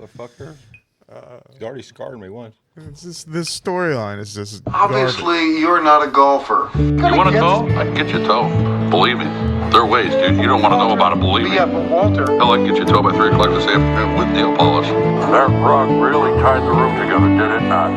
motherfucker. You already scarred me once. It's just, this storyline is just Obviously, garbage. you're not a golfer. You want a toe? I can get you a toe. Believe me. There are ways, dude. You don't want to know about it, believe me. Yeah, but Walter. Hell, I can get you a toe by 3 o'clock this afternoon with nail polish. That rug really tied the room together, did it not?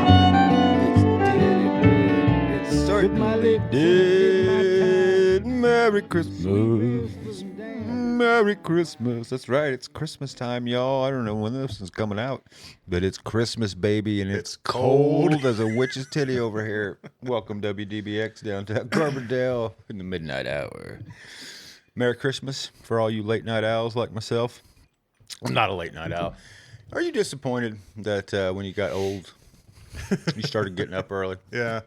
It certainly did. Merry Christmas. Merry Christmas. That's right. It's Christmas time, y'all. I don't know when this is coming out, but it's Christmas, baby, and it's cold as a witch's titty over here. Welcome, WDBX, downtown Carbondale in the midnight hour. Merry Christmas for all you late night owls like myself. I'm not a late night owl. Are you disappointed that when you got old, you started getting up early? Yeah.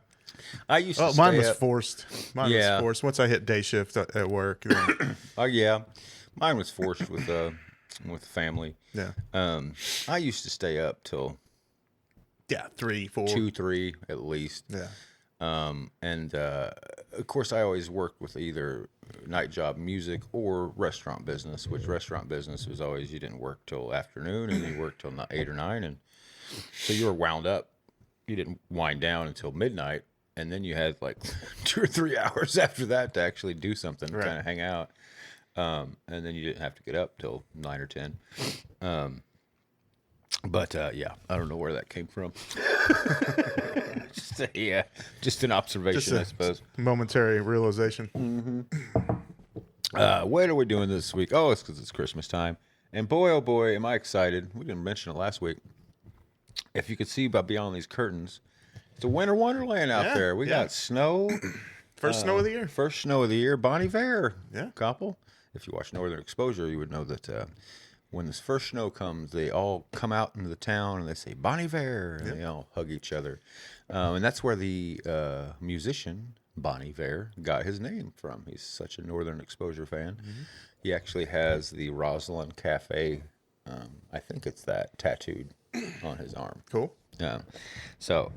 I used to Mine stay was up. forced. Mine was forced. Once I hit day shift at work. Then, Oh yeah, mine was forced with family. yeah. I used to stay up till Yeah, 3, 4. 2, 3 at least. Yeah. And of course, I always worked with either night job music or restaurant business. Which restaurant business was always you didn't work till afternoon and you worked till 8 or 9, and so you were wound up. You didn't wind down until midnight. And then you had like 2 or 3 hours after that to actually do something, Right. kind of hang out. And then you didn't have to get up till 9 or 10. But yeah, I don't know where that came from. Just an observation, I suppose. Momentary realization. What are we doing this week? Oh, it's because it's Christmas time. And boy, oh boy, am I excited. We didn't mention it last week. If you could see by beyond these curtains, it's a winter wonderland out there. We got snow. First snow of the year. First snow of the year. Bon Iver. Yeah. Couple. If you watch Northern Exposure, you would know that when this first snow comes, they all come out into the town and they say Bon Iver, and they all hug each other. And that's where the musician Bon Iver got his name from. He's such a Northern Exposure fan. Mm-hmm. He actually has the Roslyn Cafe, I think it's that, tattooed on his arm. Cool. So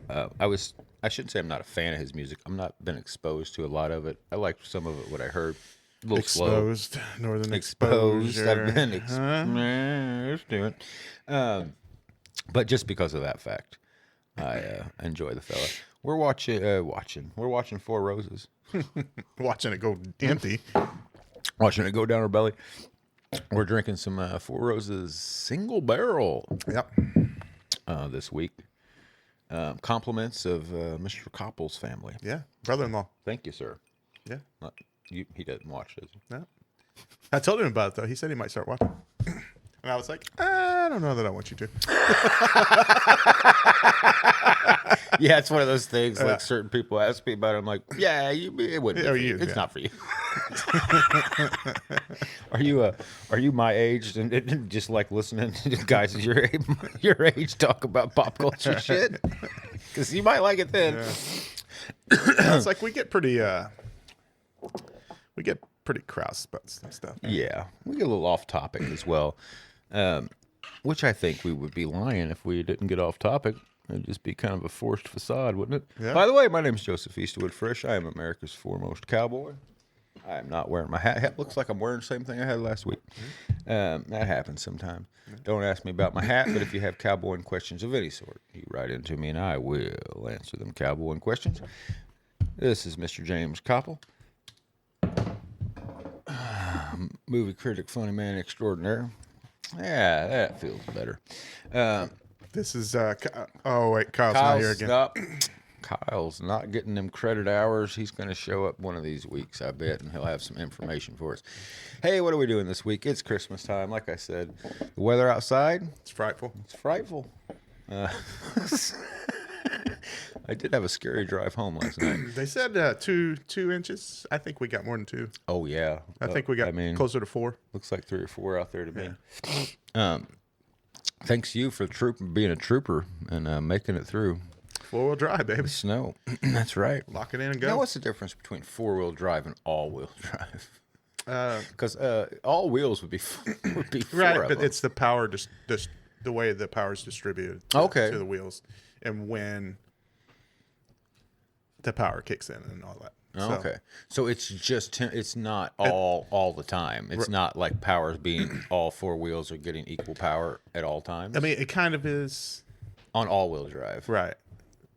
I shouldn't say I'm not a fan of his music. I'm not been exposed to a lot of it. I liked some of it, what I heard. A little Exposed. slow. Northern Exposed. Exposure. I've been let's do it. But just because of that fact, I enjoy the fella. We're watching Four Roses. Watching it go empty. Watching it go down our belly. We're drinking some Four Roses single barrel. Yep. This week. Compliments of Mr. Koppel's family. Yeah. Brother-in-law. Thank you, sir. Yeah. He doesn't watch, does he? No. I told him about it, though. He said he might start watching. And I was like, I don't know that I want you to. Yeah, it's one of those things. Like certain people ask me about it. I'm like, yeah, it wouldn't. Be for you. It's not for you. Are you my age and just like listening to guys your age talk about pop culture shit? Because you might like it then. Yeah. It's like we get pretty crass about some stuff. Yeah, we get a little off topic as well, which I think we would be lying if we didn't get off topic. It'd just be kind of a forced facade, wouldn't it? Yeah. By the way, my name's Joseph Eastwood Frisch. I am America's foremost cowboy. I am not wearing my hat. It looks like I'm wearing the same thing I had last week. That happens sometimes. Don't ask me about my hat, but if you have cowboying questions of any sort, you write into me and I will answer them cowboying questions. This is Mr. James Koppel, movie critic, funny man extraordinaire. Yeah, that feels better. This is, Kyle's not here again. Kyle's not getting them credit hours. He's going to show up one of these weeks, I bet, and he'll have some information for us. Hey, what are we doing this week? It's Christmas time. Like I said, the weather outside, It's frightful. it's frightful. I did have a scary drive home last night. They said 2 inches. I think we got more than 2. Oh, yeah. I think we got closer to 4. Looks like 3 or 4 out there to me. Thanks to you for being a trooper and making it through. 4-wheel drive, baby. Snow. That's right. Lock it in and go. Now, what's the difference between 4-wheel drive and all-wheel drive? Because all wheels would be right, four of but them. it's the power, just the way the power is distributed to the wheels, and when the power kicks in and all that. Oh, okay. So it's just it's not all the time. It's not like powers being all four wheels are getting equal power at all times. I mean, it kind of is on all-wheel drive. right.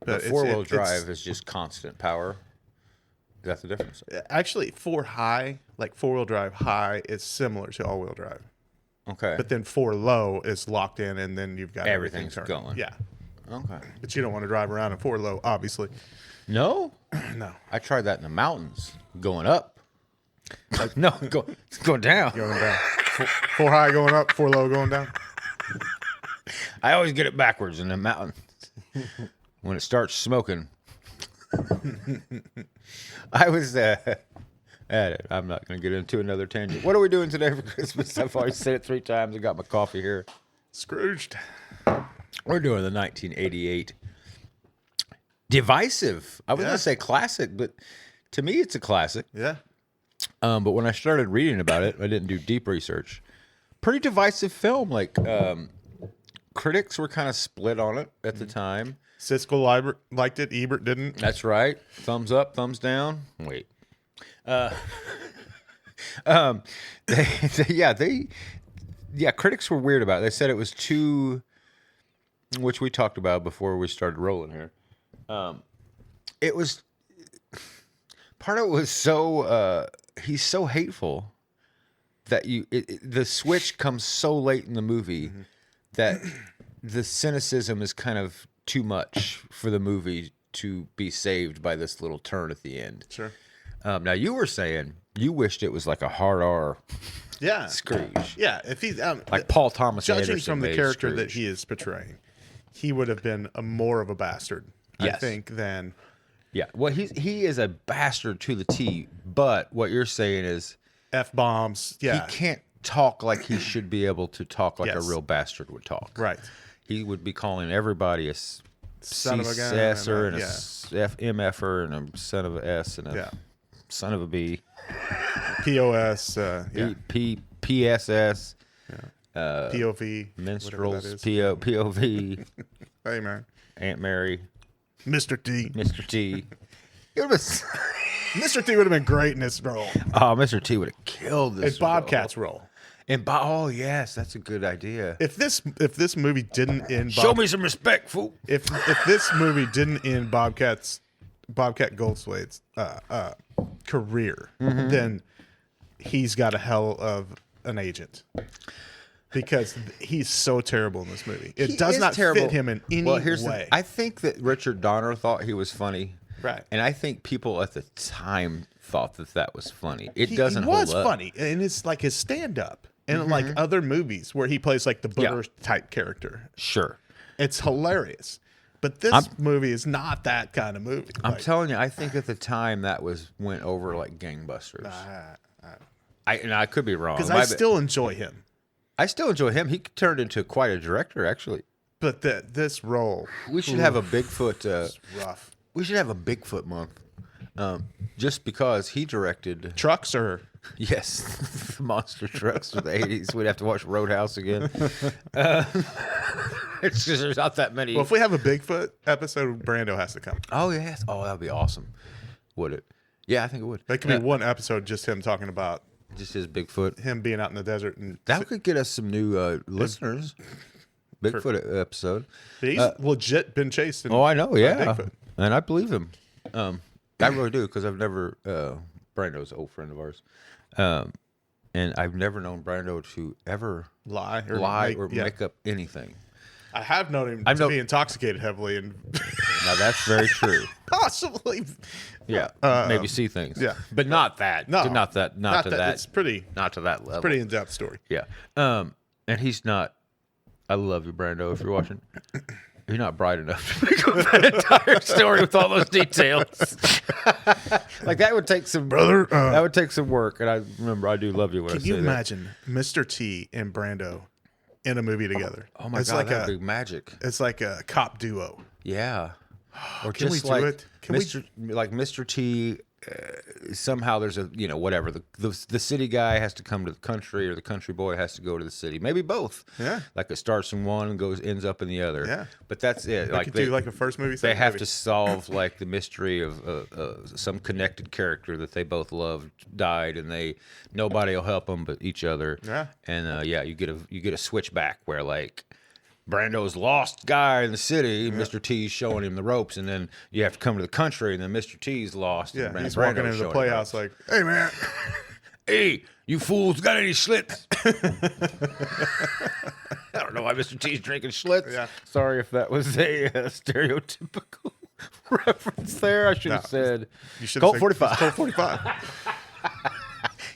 But four-wheel drive is just constant power. Is that the difference? Actually, four-wheel drive high is similar to all-wheel drive. Okay. But then four low is locked in, and then you've got Everything's turning. going. Yeah. Okay. But you don't want to drive around in four low, obviously. No? No. I tried that in the mountains, going up. Like, no, it's going down. Going down. Four high going up, four low going down. I always get it backwards in the mountains. When it starts smoking. I was at it. I'm not going to get into another tangent. What are we doing today for Christmas? I've already said it 3 times. I got my coffee here. Scrooged. We're doing the 1988 Divisive. I was going to say classic, but to me it's a classic. Yeah. But when I started reading about it, I didn't do deep research. Pretty divisive film. Like, critics were kind of split on it at the time. Siskel liked it. Ebert didn't. That's right. Thumbs up, thumbs down. Wait. Critics were weird about it. They said it was too, which we talked about before we started rolling here. It was, part of it was so, he's so hateful that the switch comes so late in the movie that the cynicism is kind of too much for the movie to be saved by this little turn at the end. Sure. Now you were saying you wished it was like a hard R. Yeah. Scrooge. Yeah. If he's Like Paul Thomas judging Anderson from the made character Scrooge. that he is portraying, he would have been more of a bastard, I Yes. think, than Yeah. Well, he is a bastard to the T. But what you're saying is F-bombs. Yeah. he can't talk like he should be able to talk like Yes. a real bastard would talk. Right. He would be calling everybody a Son of a gun. C-sesser and a Yeah. MFer and a son of a S and a Yeah. son of a B. POS. Yeah. PSS. POV. Minstrels. whatever that is. POV. Hey, man. Aunt Mary. Mr. T. Mr. T. It was. Mr. T would have been great in this role. Oh, Mr. T would have killed this. It's Bobcat's role. Oh yes, that's a good idea. If this movie didn't end, Show me some respect, fool. if this movie didn't end Bobcat Goldthwait's career, then he's got a hell of an agent because he's so terrible in this movie. It does not fit him in any way. I think that Richard Donner thought he was funny, Right. And I think people at the time thought that was funny. It He doesn't was hold up. funny, and it's like his stand-up, and like other movies where he plays like the Booger type character. Sure. It's hilarious. But this movie is not that kind of movie. I'm telling you, I think at the time that went over like gangbusters. I could be wrong. because I still enjoy him. I still enjoy him. He turned into quite a director, actually. But this role, We should have a Bigfoot. is rough. We should have a Bigfoot month, just because he directed. Trucks are Yes, monster trucks of the '80s. We'd have to watch Roadhouse again. It's just there's not that many. well. If we have a Bigfoot episode, Brando has to come. Oh yes. Oh, that'd be awesome. Would it? Yeah, I think it would. That could be one episode, just him talking about Just his Bigfoot. him being out in the desert, and That could get us some new listeners. Bigfoot episode. he's legit been chased. Oh, I know. Yeah, Bigfoot. and I believe him. I really do because I've never. Brando's an old friend of ours, and I've never known Brando to ever lie or make up anything. I have known him to be intoxicated heavily and Now that's very true. possibly. Yeah, maybe see things. yeah. but not that. No, not that. Not to that. It's pretty Not to that level. pretty in depth story. Yeah. And he's not. I love you, Brando. If you're watching, you're not bright enough to make up that entire story with all those details. Like that would take some Brother, that would take some work. And I remember, I do love you when I Can say you that. imagine Mr. T and Brando in a movie together? Oh my it's god, like that'd be magic. It's like a cop duo. Yeah. Or Can we just do like it? Can we- Mr. Like Mr. T somehow there's a whatever the city guy has to come to the country, or the country boy has to go to the city, maybe both. Yeah. Like it starts in one and ends up in the other. Yeah. But that's it. Like do like a first movie. They have movie. to solve like the mystery of some connected character that they both loved died, and nobody will help them but each other. Yeah. And you get a switch back where like Brando's lost guy in the city, Mr. T's showing him the ropes, and then you have to come to the country, and then Mr. T's lost. Yeah, and he's Brando's walking into the showing him playhouse like, "Hey, man, hey, you fools, got any Schlitz?" I don't know why Mr. T's drinking Schlitz. Yeah. Sorry if that was a stereotypical reference there. I should have said you should Colt have 45. Colt 45.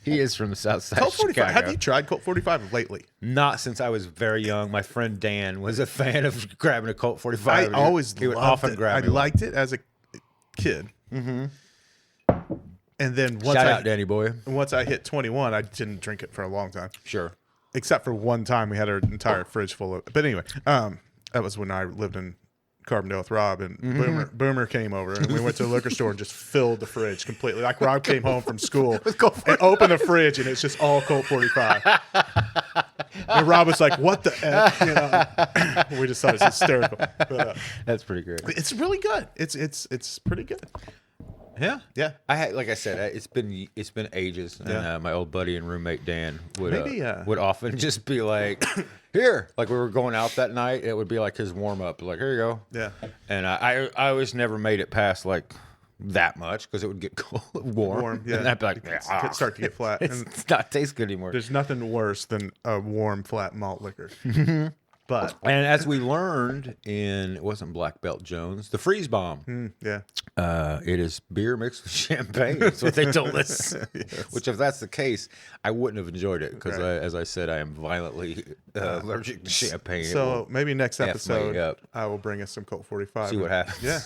He is from the south side Colt of 45. Chicago. Have you tried Colt 45 lately? Not since I was very young. My friend Dan was a fan of grabbing a Colt 45. I always he would loved often it. grab I me one. liked it as a kid. Mm-hmm. And then Shout out, Danny boy. once I hit 21, I didn't drink it for a long time. Sure. Except for one time we had our entire fridge full of. But anyway, that was when I lived in Carbondale with Rob, and Boomer came over, and we went to the liquor store and just filled the fridge completely. Like Rob came home from school and opened the fridge, and it's just all Colt 45. And Rob was like, "What the f?" We just thought it was hysterical. But, That's pretty great. it's really good. It's pretty good. Yeah, Yeah. I had, like I said, it's been ages, and Yeah. my old buddy and roommate Dan would Maybe, would often just be like, "Here," like we were going out that night. It would be like his warm up, like, "Here you go." Yeah. And I always never made it past like that much because it would get cold, warm, Yeah. and I'd be like, It'd start to get flat. And It's not taste good anymore. there's nothing worse than a warm, flat malt liquor. But And as we learned it wasn't Black Belt Jones, the freeze bomb. yeah. It is beer mixed with champagne. That's what they told us. Which, if that's the case, I wouldn't have enjoyed it because, Right. as I said, I am violently allergic to champagne. It So will maybe next F me episode up. I will bring us some Colt 45. see what happens. Yeah.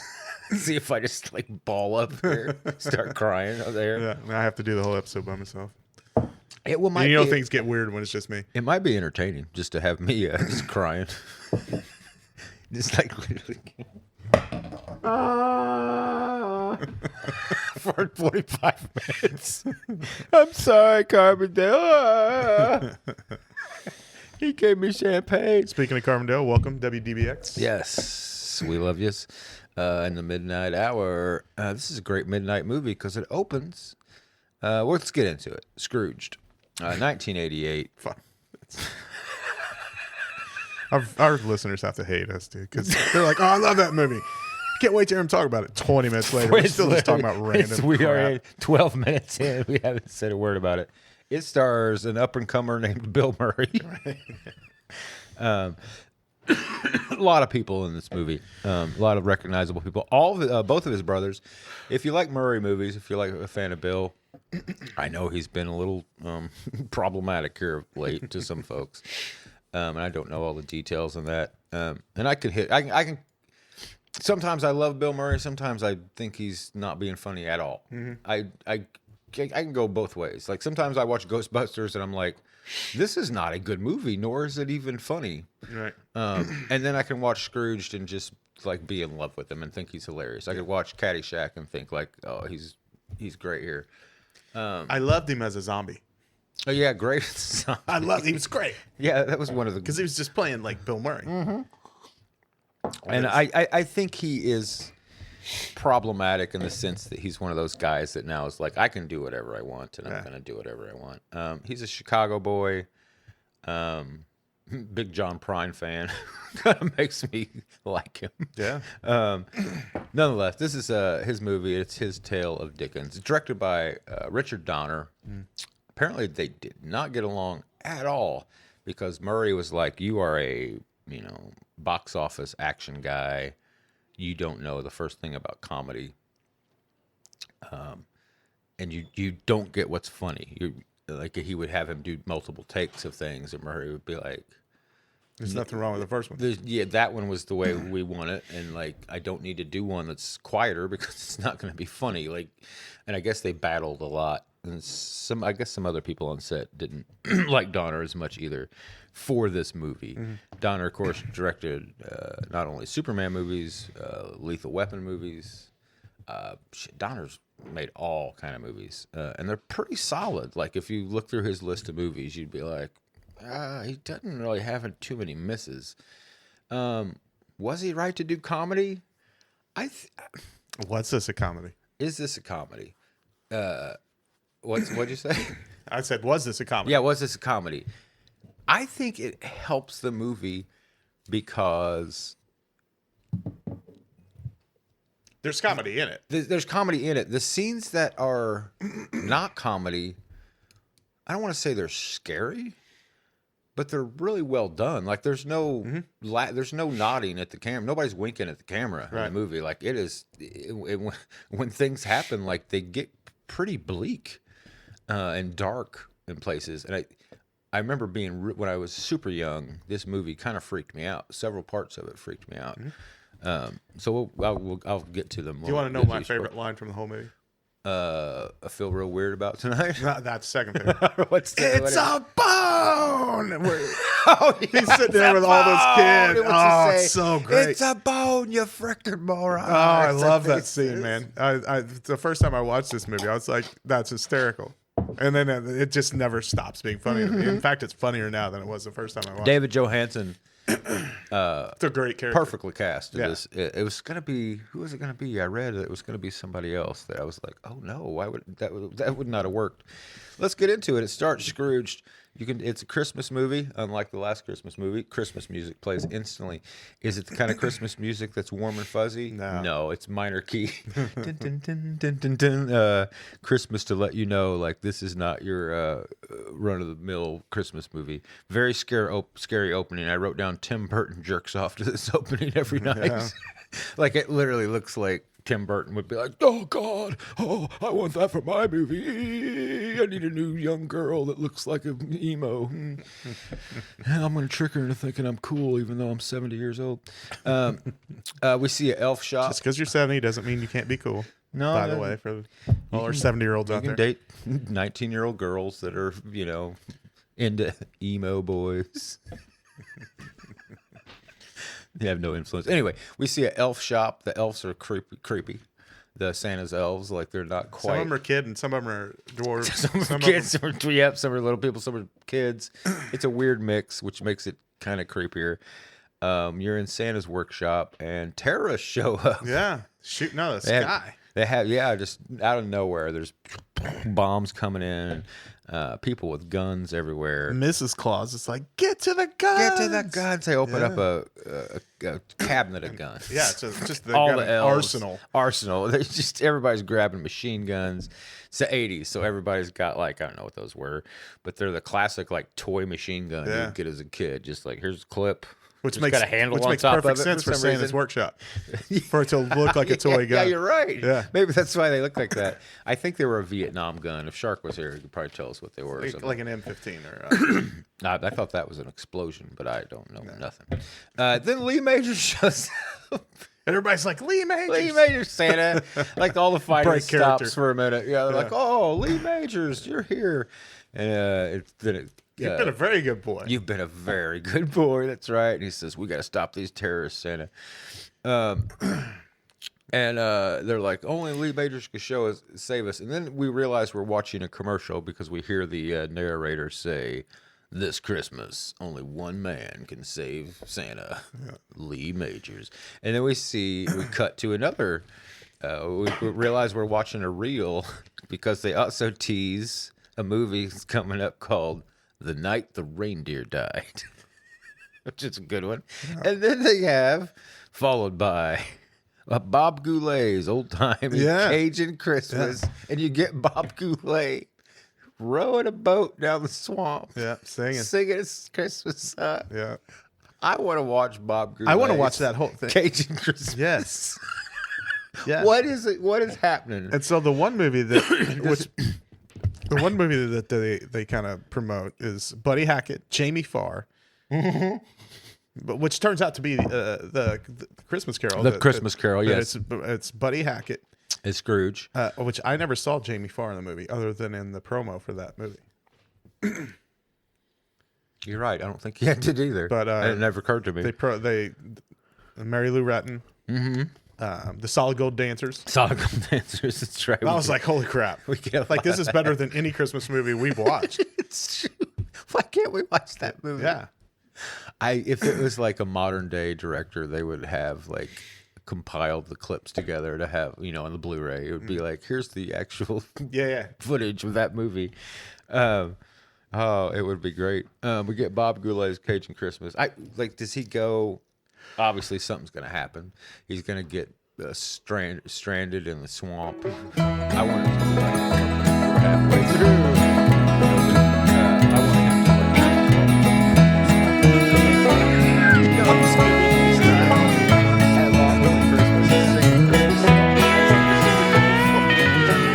See if I just like ball up here, start crying out there. Yeah. And I have to do the whole episode by myself. It will might And you know be, things get weird when it's just me. It might be entertaining just to have me just crying, just like literally. For 45 minutes. I'm sorry, Carbondale. He gave me champagne. Speaking of Carbondale, welcome WDBX. Yes, we love yous. In the midnight hour. This is a great midnight movie because it opens. Well, let's get into it. Scrooged, 1988. Fuck. Our listeners have to hate us, dude, because they're like, "Oh, I love that movie. Can't wait to hear him talk about it." 20 minutes later, we're still just talking about random We crap. are 12 minutes in. We haven't said a word about it. It stars an up-and-comer named Bill Murray. A lot of people in this movie. A lot of recognizable people. Both of his brothers. If you like Murray movies, if you're like a fan of Bill, I know he's been a little problematic here of late to some folks. And I don't know all the details on that. And I can. Sometimes I love Bill Murray. Sometimes I think he's not being funny at all. I can go both ways. Like sometimes I watch Ghostbusters and I'm like, this is not a good movie, nor is it even funny. Right. And then I can watch Scrooged and just like be in love with him and think he's hilarious. I could watch Caddyshack and think like, oh, he's great here. I loved him as a zombie. Oh yeah, great. He was great Yeah, that was one of the. because he was just playing like Bill Murray. And I think he is problematic in the sense that he's one of those guys that now is like, I can do whatever I want, and I'm going to do whatever I want. He's a Chicago boy, big John Prine fan. Kind of makes me like him. Yeah. Nonetheless, this is his movie. It's his tale of Dickens. It's directed by Richard Donner. Apparently, they did not get along at all because Murray was like, "You are a box office action guy. You don't know the first thing about comedy, and you don't get what's funny." Like he would have him do multiple takes of things, and Murray would be like, There's nothing wrong with the first one. yeah, that one was the way we want it, and like I don't need to do one that's quieter because it's not going to be funny. Like, and I guess they battled a lot, and I guess some other people on set didn't like Donner as much either for this movie. Donner, of course, directed not only Superman movies, Lethal Weapon movies. Donner's made all kind of movies, and they're pretty solid. Like if you look through his list of movies, you'd be like, he doesn't really have too many misses. Was he right to do comedy? What's this, a comedy? Is this a comedy? What'd you say? I said, was this a comedy? Yeah, was this a comedy? I think it helps the movie because There's comedy in it. there's comedy in it. The scenes that are not comedy, I don't want to say they're scary, but they're really well done. Like there's no there's no nodding at the camera. Nobody's winking at the camera in the movie. Like it is when things happen, like they get pretty bleak and dark in places. And I remember being when I was super young, this movie kind of freaked me out. Several parts of it freaked me out. So I'll get to them. Do you want to know my favorite line from the whole movie? I feel real weird about tonight. That's the second thing. It's a bone. Oh, yeah, He's sitting there with all those kids. Oh, it's so great. It's a bone, you frickin' moron. Oh, I love that scene, man. The first time I watched this movie, I was like, that's hysterical. And then it just never stops being funny to me. In fact, it's funnier now than it was the first time I watched David Johansen. It's a great character. Perfectly cast. It was going to be, who was it going to be? I read it was going to be somebody else that I was like, oh no, why would that would not have worked. Let's get into it. It starts Scrooged. It's a Christmas movie, unlike the last Christmas movie. Christmas music plays instantly. Is it the kind of Christmas music that's warm and fuzzy? No, it's minor key. Dun, dun, dun, dun, dun, dun. Christmas to let you know, like this is not your run of the mill Christmas movie. Very scary opening. I wrote down Tim Burton jerks off to this opening every night. Yeah. Like it literally looks like Tim Burton would be like, oh, God, oh, I want that for my movie. I need a new young girl that looks like an emo. I'm going to trick her into thinking I'm cool, even though I'm 70 years old. We see an elf shop. Just because you're 70 doesn't mean you can't be cool. No, by the way, for all our 70-year-olds out you there. You can date 19-year-old girls that are, into emo boys. They have no influence. Anyway, we see an elf shop. The elves are creepy. The Santa's elves, like they're not quite. Some of them are kid and some of them are dwarves. Some are kids, some are little people, some are kids. It's a weird mix, which makes it kind of creepier. You're in Santa's workshop and terrorists show up. Yeah, shooting out of the sky. They have, just out of nowhere. There's bombs coming in. People with guns everywhere. Mrs. Claus is like, get to the guns. Get to the guns. They open up a cabinet of guns. Yeah, it's just all the elves, arsenal. They everybody's grabbing machine guns. It's the 80s, so everybody's got I don't know what those were, but they're the classic toy machine gun you'd get as a kid. Just here's a clip. Which Just makes, got a handle which on makes top perfect of it sense for some Santa's reason. workshop. For it to look like a toy gun. Yeah, you're right. Yeah. Maybe that's why they look like that. I think they were a Vietnam gun. If Shark was here, he could probably tell us what they were. Like an M15 or... I thought that was an explosion, but I don't know nothing. Then Lee Majors shows up. Everybody's like, Lee Majors. Lee Majors, Santa. All the fighting Break stops character. for a minute. Yeah, they're like, oh, Lee Majors, you're here. And You've been a very good boy. You've been a very good boy. That's right. And he says, we got to stop these terrorists, Santa. And they're like, only Lee Majors can save us. And then we realize we're watching a commercial because we hear the narrator say, this Christmas, only one man can save Santa, Lee Majors. And then we cut to another. We realize we're watching a reel because they also tease a movie that's coming up called The Night the Reindeer Died, which is a good one. Yeah. And then they have, followed by Bob Goulet's old-time Cajun Christmas. Yeah. And you get Bob Goulet rowing a boat down the swamp. Yeah, singing his Christmas song. Yeah. I want to watch Bob Goulet. I want to watch that whole thing. Cajun Christmas. Yes. Yeah. What is it? What is happening? And so the one movie that they kind of promote is Buddy Hackett, Jamie Farr, but which turns out to be the Christmas Carol. The Christmas Carol, yes. It's Buddy Hackett. It's Scrooge. Which I never saw Jamie Farr in the movie other than in the promo for that movie. You're right. I don't think he did either. But it never occurred to me. Mary Lou Retton. Mm-hmm. The Solid Gold Dancers. Solid Gold Dancers. That's right. I was like, holy crap! We get Like this is better than any Christmas movie we've watched. It's true. Why can't we watch that movie? Yeah. If it was like a modern day director, they would have like compiled the clips together to have, on the Blu-ray. It would be like, here's the actual footage of that movie. It would be great. We get Bob Goulet's Cajun Christmas. Does he go? Obviously, something's going to happen. He's going to get stranded in the swamp. I want it to be like we're halfway through. I want him to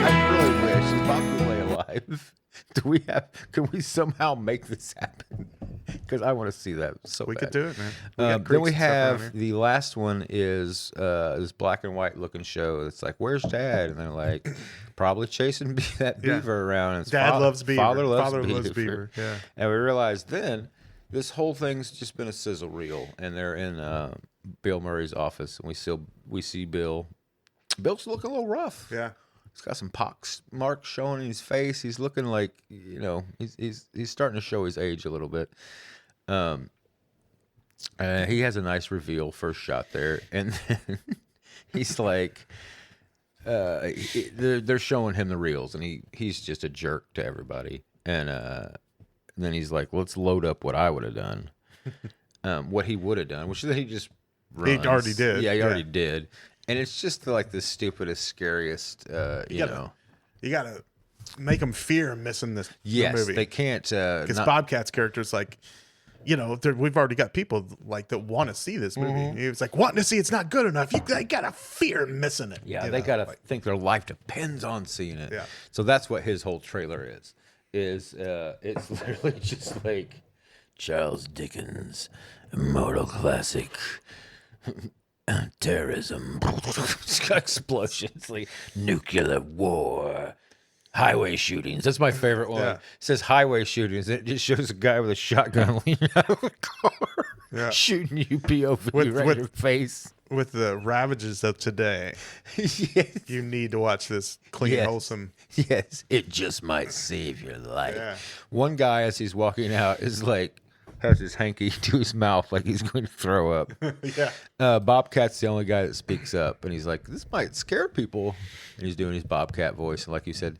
I really wish. Is Bob Goulet alive? Can we somehow make this happen? Because I want to see that so We bad. could do it, man. Then we have the last one is this black and white looking show. It's like, where's Dad? And they're like, probably chasing that beaver around. And Dad loves beaver. Father loves beaver. Yeah. And we realized then this whole thing's just been a sizzle reel, and they're in Bill Murray's office, and we see Bill. Bill's looking a little rough. Yeah. He's got some pox marks showing in his face. He's looking like, he's starting to show his age a little bit. He has a nice reveal first shot there, and then he's like, they're showing him the reels, and he's just a jerk to everybody. And then he's like, let's load up what I would have done, what he would have done, which he just runs. He already did. Yeah, he already did. And it's just like the stupidest, scariest, you know. You got to make them fear missing the movie. They can't. Because Bobcat's character is like, we've already got people like that want to see this movie. Mm-hmm. He was like, wanting to see it's not good enough. They got to fear missing it. Yeah, they got to think their life depends on seeing it. Yeah. So that's what his whole trailer is. It's literally just like Charles Dickens, immortal classic. Terrorism, explosions, like nuclear war, highway shootings. That's my favorite one. Yeah. It says highway shootings. It just shows a guy with a shotgun leaning out of a car, shooting you POV right in your face. With the ravages of today, Yes. you need to watch this clean, wholesome. Yes, it just might save your life. Yeah. One guy, as he's walking out, is like, has his hanky to his mouth like he's going to throw up. Yeah. Bobcat's the only guy that speaks up, and he's like, this might scare people. And he's doing his Bobcat voice. And like you said,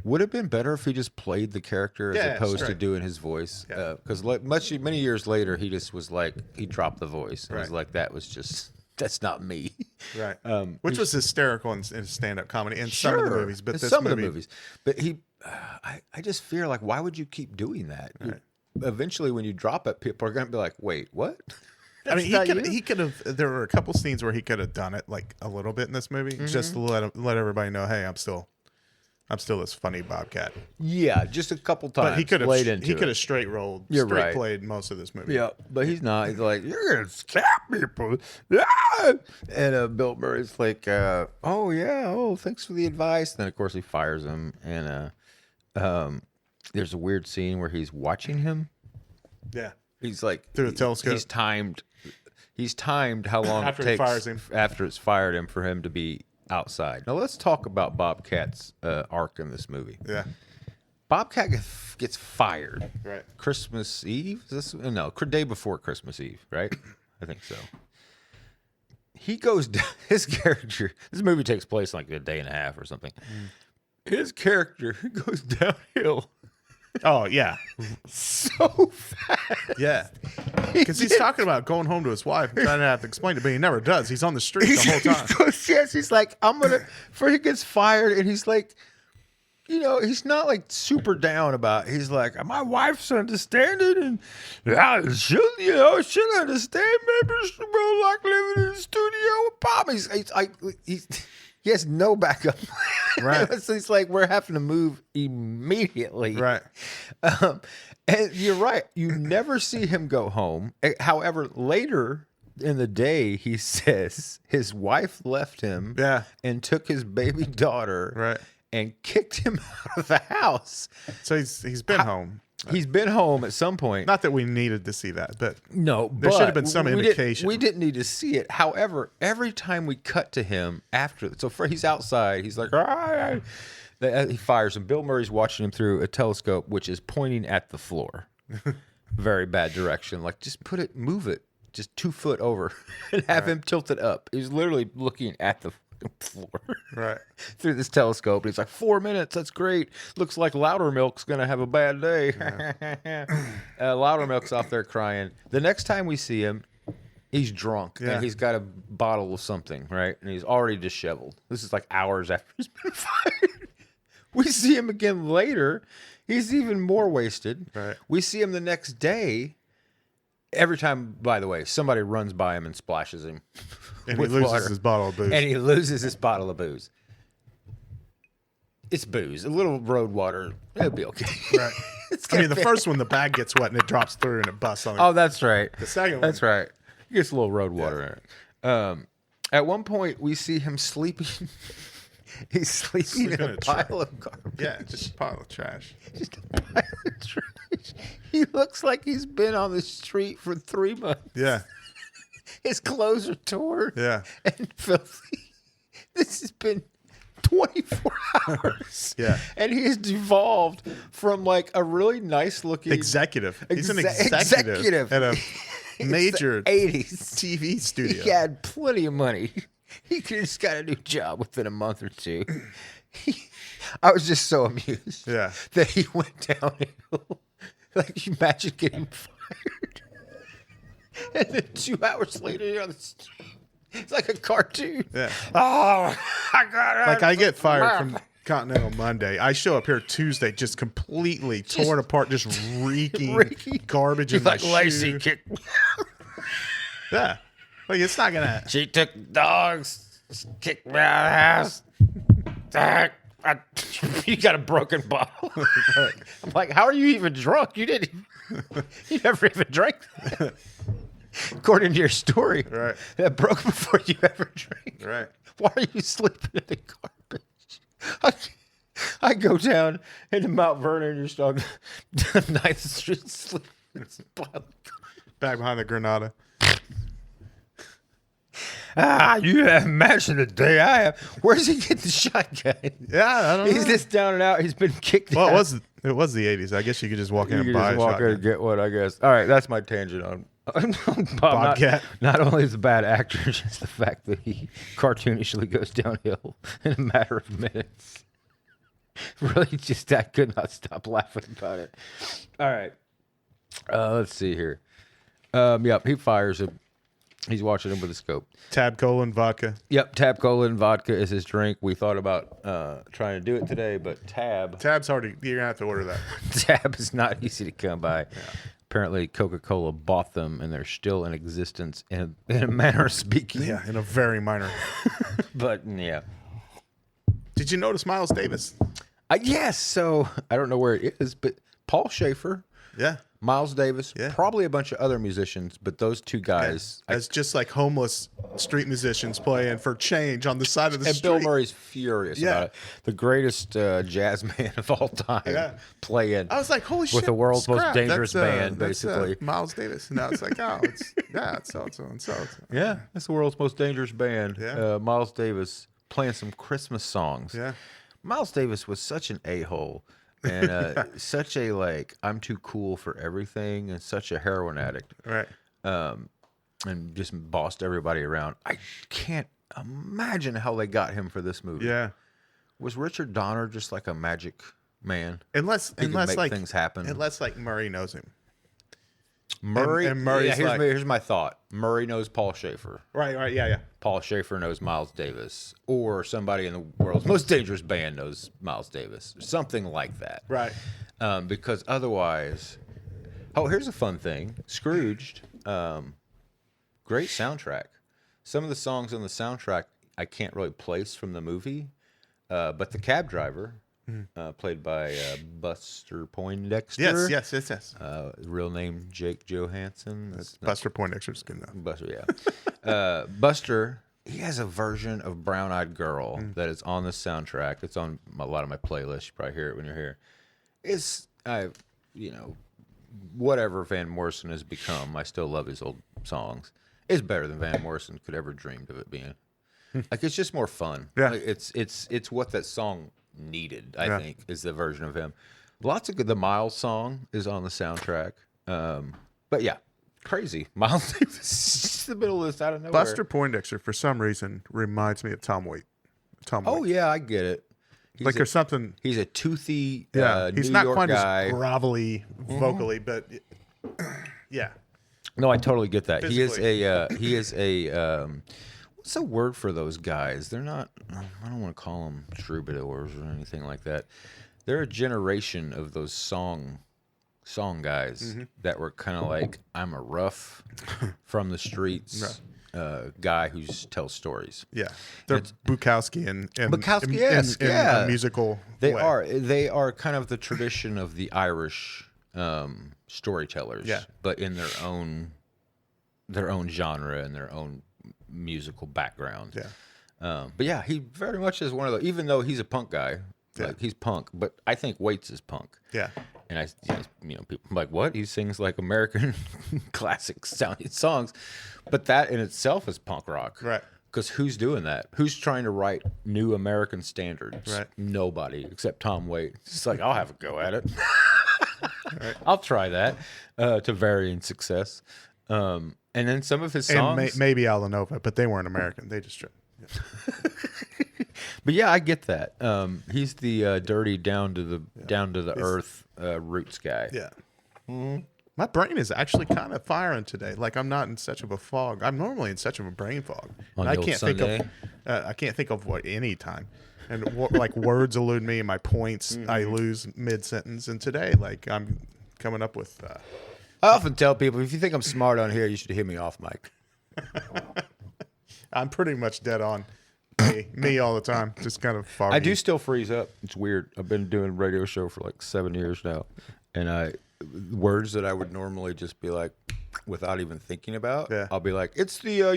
would it have been better if he just played the character as opposed to doing his voice? Because many years later, he just was like, he dropped the voice. And was like, that's not me. Right. Which was hysterical in stand-up comedy in some of the movies. But this some movie, of the movies. But I just fear, like, why would you keep doing that? Right. Eventually, when you drop it, people are going to be like, wait, what? I mean, he could have. There were a couple scenes where he could have done it like a little bit in this movie, just to let everybody know, hey, I'm still this funny Bobcat. Yeah, just a couple times. But he could have straight played most of this movie. Yeah, but he's not. He's like, you're gonna stab people. Ah! And Bill Murray's like, thanks for the advice. And then of course he fires him, and there's a weird scene where he's watching him. Yeah. He's like through the telescope. He's timed how long after it takes he fires him. after it's fired him for him to be outside. Now let's talk about Bobcat's arc in this movie. Yeah. Bobcat gets fired. Right. Christmas Eve? Day before Christmas Eve, right? I think so. He goes down, his character, this movie takes place like a day and a half or something. His character goes downhill Oh, yeah. so fast. Yeah. Because he's talking about going home to his wife and trying to have to explain it, but he never does. He's on the street the whole time. He's like, he gets fired, and he's like, he's not like super down about it. He's like, my wife's understanding, and she'll understand. Maybe she will like living in the studio with Bob. He has no backup. Right. So it's like we're having to move immediately. Right. And you're right. You never see him go home. However, later in the day, he says his wife left him and took his baby daughter Right. and kicked him out of the house. So he's been home. He's been home at some point. Not that we needed to see that, but No, there should have been some indication. We didn't need to see it. However, every time we cut to him after, he's outside. He's like, "Ah!" He fires him. Bill Murray's watching him through a telescope, which is pointing at the floor. Very bad direction. Like, just move it just 2 foot over and have him tilted up. He's literally looking at the floor right through this telescope. And he's like, 4 minutes. That's great. Looks like Loudermilk's going to have a bad day. Loudermilk's off there crying. The next time we see him, he's drunk and he's got a bottle of something, right? And he's already disheveled. This is like hours after he's been fired. We see him again later. He's even more wasted. Right. We see him the next day. Every time, by the way, somebody runs by him and splashes him. And he loses his bottle of booze. And he loses his bottle of booze. It's booze. A little road water, it'll be okay. Right. I mean, the first one, the bag gets wet and it drops through and it busts on it. Oh, that's right. The second one. That's right. He gets a little road water in it. At one point, we see him sleeping. He's sleeping in a pile of garbage. Yeah, just a pile of trash. Just a pile of trash. He looks like he's been on the street for 3 months. Yeah. His clothes are torn. Yeah. And filthy. This has been 24 hours. Yeah. And he has devolved from like a really nice looking Executive. He's an executive at a major 80s TV studio. He had plenty of money. He could have just got a new job within a month or two. I was just so amused that he went downhill. Like, you imagine getting fired. And then 2 hours later, you're on the street. It's like a cartoon. Yeah. Oh, I got it. Like, I get fired from Continental Monday. I show up here Tuesday just completely torn apart, just reeking garbage in my like Lacey shoe. kicked me. Yeah. Like, it's not going to... She took dogs, kicked me out of the house. You got a broken bottle. I'm like, how are you even drunk? You never even drank that. According to your story. Right. That broke before you ever drank. Right. Why are you sleeping in the garbage? I go down into Mount Vernon, just on 9th Street, sleeping in this pile of garbage. Back behind the Granada. You imagine the day I have. Where's he get the shotgun? Yeah, I don't know. He's just down and out. He's been kicked out. Well, it was the 80s. I guess you could just walk in and buy a shotgun. And get one, I guess. All right, that's my tangent on Bob. Bobcat. Not only is a bad actor, just the fact that he cartoonishly goes downhill in a matter of minutes. Really, just I could not stop laughing about it. All right, let's see here. Yep, he fires him. He's watching him with a scope. Tab colon vodka. Yep, Tab Cola and vodka is his drink. We thought about trying to do it today, but Tab's hard. You're gonna have to order that. Tab is not easy to come by. Yeah. Apparently, Coca-Cola bought them, and they're still in existence in a manner of speaking. Yeah, in a very minor. But yeah. Did you notice Miles Davis? Yes. So I don't know where it is, but Paul Schaefer. Yeah. Miles Davis, probably a bunch of other musicians, but those two guys. As just like homeless street musicians playing for change on the side of the street. And Bill Murray's furious about it. The greatest jazz man of all time playing. I was like, holy shit. With the world's most dangerous band, that's, basically. Miles Davis. And I was like, oh, it's so-and-so and so-and-so. Yeah, that's the world's most dangerous band. Yeah. Miles Davis playing some Christmas songs. Yeah. Miles Davis was such an a-hole. And such a like I'm too cool for everything, and such a heroin addict, right? And just bossed everybody around. I can't imagine how they got him for this movie. Yeah, was Richard Donner just like a magic man? Unless like things happen. Unless like Murray knows him. Murray. And Murray's here's my thought. Murray knows Paul Schaefer. Right. Yeah. Paul Schaefer knows Miles Davis, or somebody in the world's most dangerous band knows Miles Davis, something like that. Right. Because otherwise, here's a fun thing: Scrooged, great soundtrack. Some of the songs on the soundtrack I can't really place from the movie, but the cab driver. Played by Buster Poindexter. Yes. Real name Jake Johansson. Buster Poindexter's good enough. Buster, yeah. Buster, he has a version of Brown Eyed Girl that is on the soundtrack. It's on a lot of my playlists. You probably hear it when you're here. whatever Van Morrison has become, I still love his old songs. It's better than Van Morrison could ever dreamed of it being. Like, it's just more fun. Yeah. Like, it's what that song needed, I think, is the version of him. Lots of good. The Miles song is on the soundtrack. But yeah, crazy. Miles Davis is just in the middle of this out of nowhere. Buster Poindexter, for some reason, reminds me of Tom Waits. Oh, yeah, I get it. Like there's something. He's a toothy he's New not York quite guy. as grovelly vocally, but yeah. No, I totally get that. Physically. He is a what's the word for those guys? They're not, I don't want to call them troubadours or anything like that. They're a generation of those song guys that were kind of like, I'm a rough from the streets guy who tells stories. Yeah, they're Bukowski Bukowski-esque, in yeah. a musical. They way. they are kind of the tradition of the Irish storytellers, but in their own genre and their own musical background. Yeah. But yeah, he very much is one of those. Even though he's a punk guy, like he's punk, but I think Waits is punk. Yeah. And people are like, what? He sings like American classic sounding songs, but that in itself is punk rock, Right. Because who's doing that? Who's trying to write new American standards? Right. Nobody except Tom Waits. It's like, I'll have a go at it. I'll try that to varying success. And then some of his songs, And maybe Alanova, but they weren't American. They just. But yeah, I get that. He's the dirty down to the earth roots guy. Yeah. My brain is actually kind of firing today. Like, I'm not in such of a fog. I'm normally in such of a brain fog. On And the old Sunday? I can't think of what any time. And like words elude me, and my points I lose mid sentence. And today, like, I'm coming up with. I often tell people, if you think I'm smart on here, you should hear me off mic. I'm pretty much dead on. Me all the time. Just kind of foggy. I do still freeze up. It's weird. I've been doing a radio show for like 7 years now, and words that I would normally just be like, without even thinking about, I'll be like, it's the I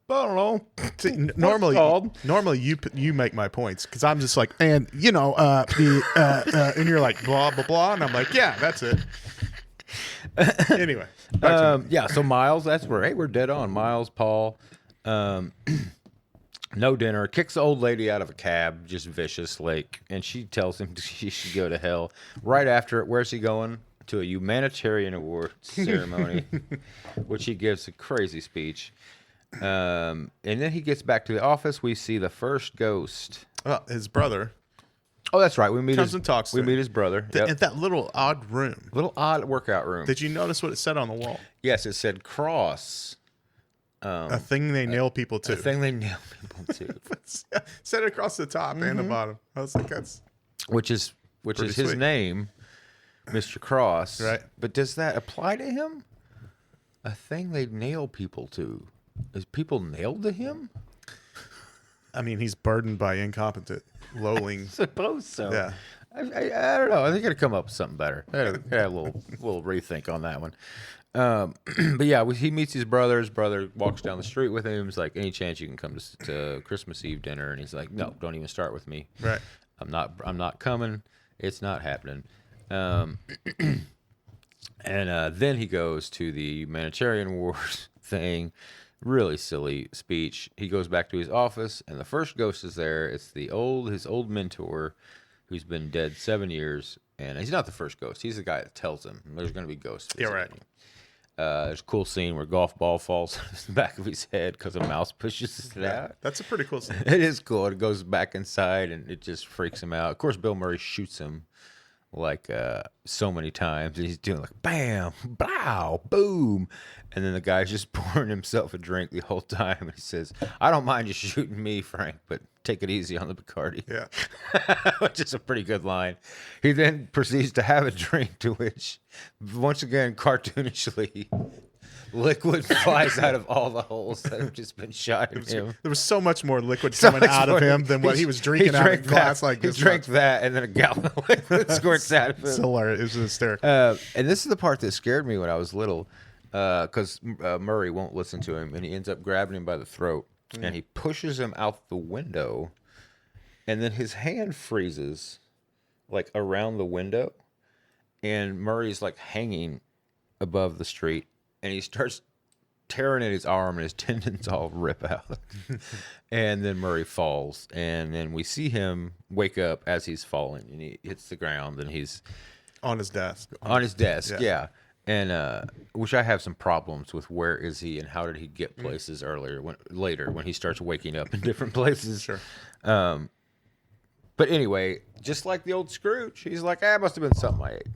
don't know. See, normally you make my points because I'm just like, and and you're like blah blah blah, and I'm like, yeah, that's it. Anyway, so Miles, that's where we're dead on. Miles, Paul, no dinner, kicks the old lady out of a cab, just vicious, like, and she tells him she should go to hell. Right after it, where's he going? To a humanitarian award ceremony, which he gives a crazy speech. And then he gets back to the office. We see the first ghost. His brother. Oh, that's right. We meet Comes and talks to him. meet his brother. In that little odd room. Little odd workout room. Did you notice what it said on the wall? Yes, it said cross. A thing they nail people to. A thing they nail people to. Set it across the top and the bottom. I was like, that's which is his sweet. name, Mr. Cross. Right. But does that apply to him? A thing they nail people to. Is people nailed to him? I mean, he's burdened by incompetent, lowling. Suppose so. Yeah. I don't know. I think I gotta come up with something better. I had a little rethink on that one. But yeah, he meets his brother. His brother walks down the street with him. He's like, any chance you can come to Christmas Eve dinner? And he's like, no, don't even start with me. Right. I'm not coming. It's not happening. And then he goes to the humanitarian wars thing. Really silly speech. He goes back to his office, and the first ghost is there. It's his old mentor, who's been dead 7 years. And he's not the first ghost. He's the guy that tells him there's going to be ghosts. Yeah, right. There's a cool scene where a golf ball falls on the back of his head because a mouse pushes it out. That's a pretty cool scene. It is cool. It goes back inside, and it just freaks him out. Of course, Bill Murray shoots him like so many times, and he's doing like bam, blow, boom, and then the guy's just pouring himself a drink the whole time, and he says, I don't mind you shooting me, Frank, but take it easy on the Bacardi. Yeah. Which is a pretty good line. He then proceeds to have a drink, to which, once again, cartoonishly, liquid flies out of all the holes that have just been shot in him. There was so much more liquid coming out of him than what he was drinking out of a glass like this. He drank that, and then a gallon of liquid squirts out of him. It's hilarious. It was hysterical. And this is the part that scared me when I was little, because Murray won't listen to him, and he ends up grabbing him by the throat, and he pushes him out the window, and then his hand freezes, like around the window. and Murray's like hanging above the street, and he starts tearing at his arm, and his tendons all rip out. And then Murray falls, and then we see him wake up as he's falling, and he hits the ground, and he's On his desk. yeah. And which I have some problems with. Where is he, and how did he get places later when he starts waking up in different places? Sure. But anyway, just like the old Scrooge, he's like, it must have been something I ate.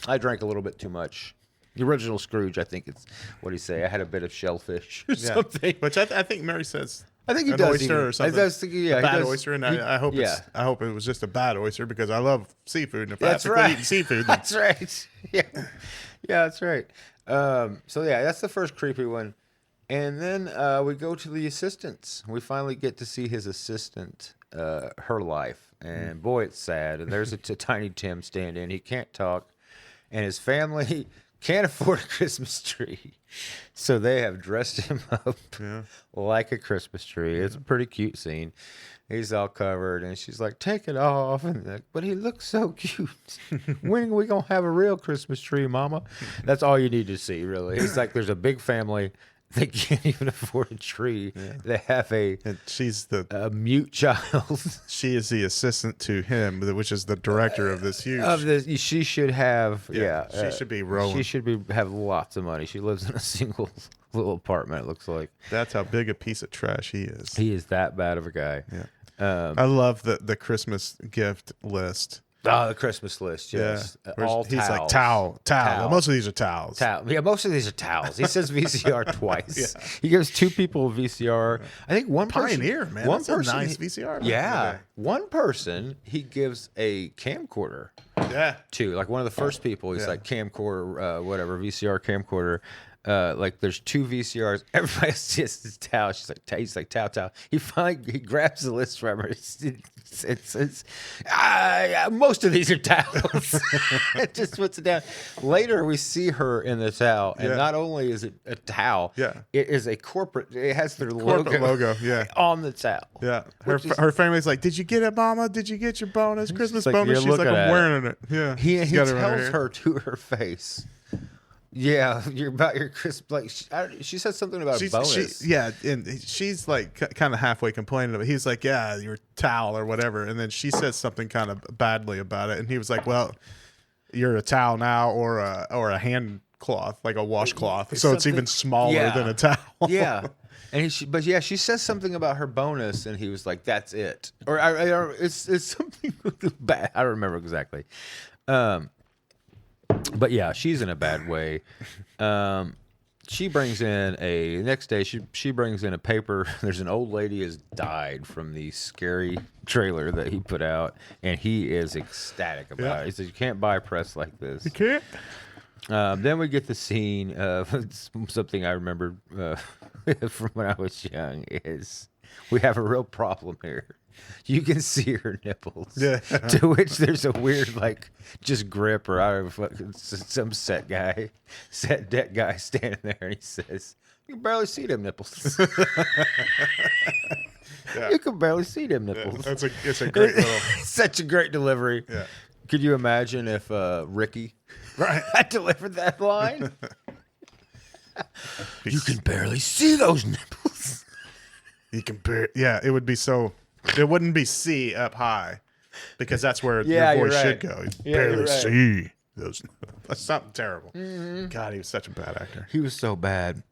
I drank a little bit too much. The original Scrooge, I think it's, what do you say? I had a bit of shellfish or something. Which I think Mary says. I think he an does. oyster or something. I was thinking, a bad oyster, and I hope I hope it was just a bad oyster because I love seafood, and if I have to quit eating seafood, then That's right. Yeah, that's right. So yeah, that's the first creepy one, and then we go to the assistants. We finally get to see his assistant, her life, and boy, it's sad. And there's a tiny Tim stand-in. He can't talk, and his family can't afford a Christmas tree, so they have dressed him up like a Christmas tree. It's a pretty cute scene. He's all covered, and she's like, "Take it off," and like, but he looks so cute. When are we gonna have a real Christmas tree, Mama? That's all you need to see, really. It's like there's a big family. They can't even afford a tree. Yeah. They have and she's a mute child. She is the assistant to him, which is the director of this huge. She should have. She should be rolling. She should have lots of money. She lives in a single little apartment. It looks like. That's how big a piece of trash he is. He is that bad of a guy. Yeah. I love the Christmas gift list. Oh, the Christmas list, yes. Yeah. All he's towels. like towel. Most of these are towels. Yeah, most of these are towels. He says VCR twice. Yeah. He gives two people a VCR. I think one person. Pioneer, man. That's a nice VCR. Yeah. One person he gives a camcorder. Yeah. To, like one of the first people. He's like camcorder, whatever, VCR camcorder. Like there's two VCRs. Everybody sees his towel. He's like towel. He grabs the list from her. It's most of these are towels. It just puts it down. Later we see her in the towel, and not only is it a towel, it is a corporate. It has their logo, on the towel. Yeah, her family's like, "Did you get it, Mama? Did you get your bonus, Christmas bonus?" She's like, "I'm wearing it." Yeah, he tells her to her face. Yeah, you're about your Christmas. Like she said something about a bonus. And she's like kind of halfway complaining about it. He's like, "Yeah, your towel or whatever," and then she says something kind of badly about it, and he was like, "Well, you're a towel now, or a hand cloth, like a washcloth, so it's even smaller than a towel." Yeah. And she says something about her bonus, and he was like, "That's it," or it's something bad. I don't remember exactly. But yeah, she's in a bad way. She brings in next day. She brings in a paper. There's an old lady has died from the scary trailer that he put out, and he is ecstatic about it. He says, "You can't buy a press like this. You can't." Then we get the scene of something I remembered from when I was young. Is we have a real problem here. You can see her nipples. Yeah. To which there's a weird, just grip or I don't know, some set deck guy standing there, and he says, "You can barely see them nipples." You can barely see them nipples. Yeah, it's a great little. Such a great delivery. Yeah. Could you imagine if Ricky had delivered that line? You can barely see those nipples. You can it would be so. It wouldn't be C up high because that's where your voice should go. You barely see those. That's something terrible. Mm-hmm. God, he was such a bad actor. He was so bad.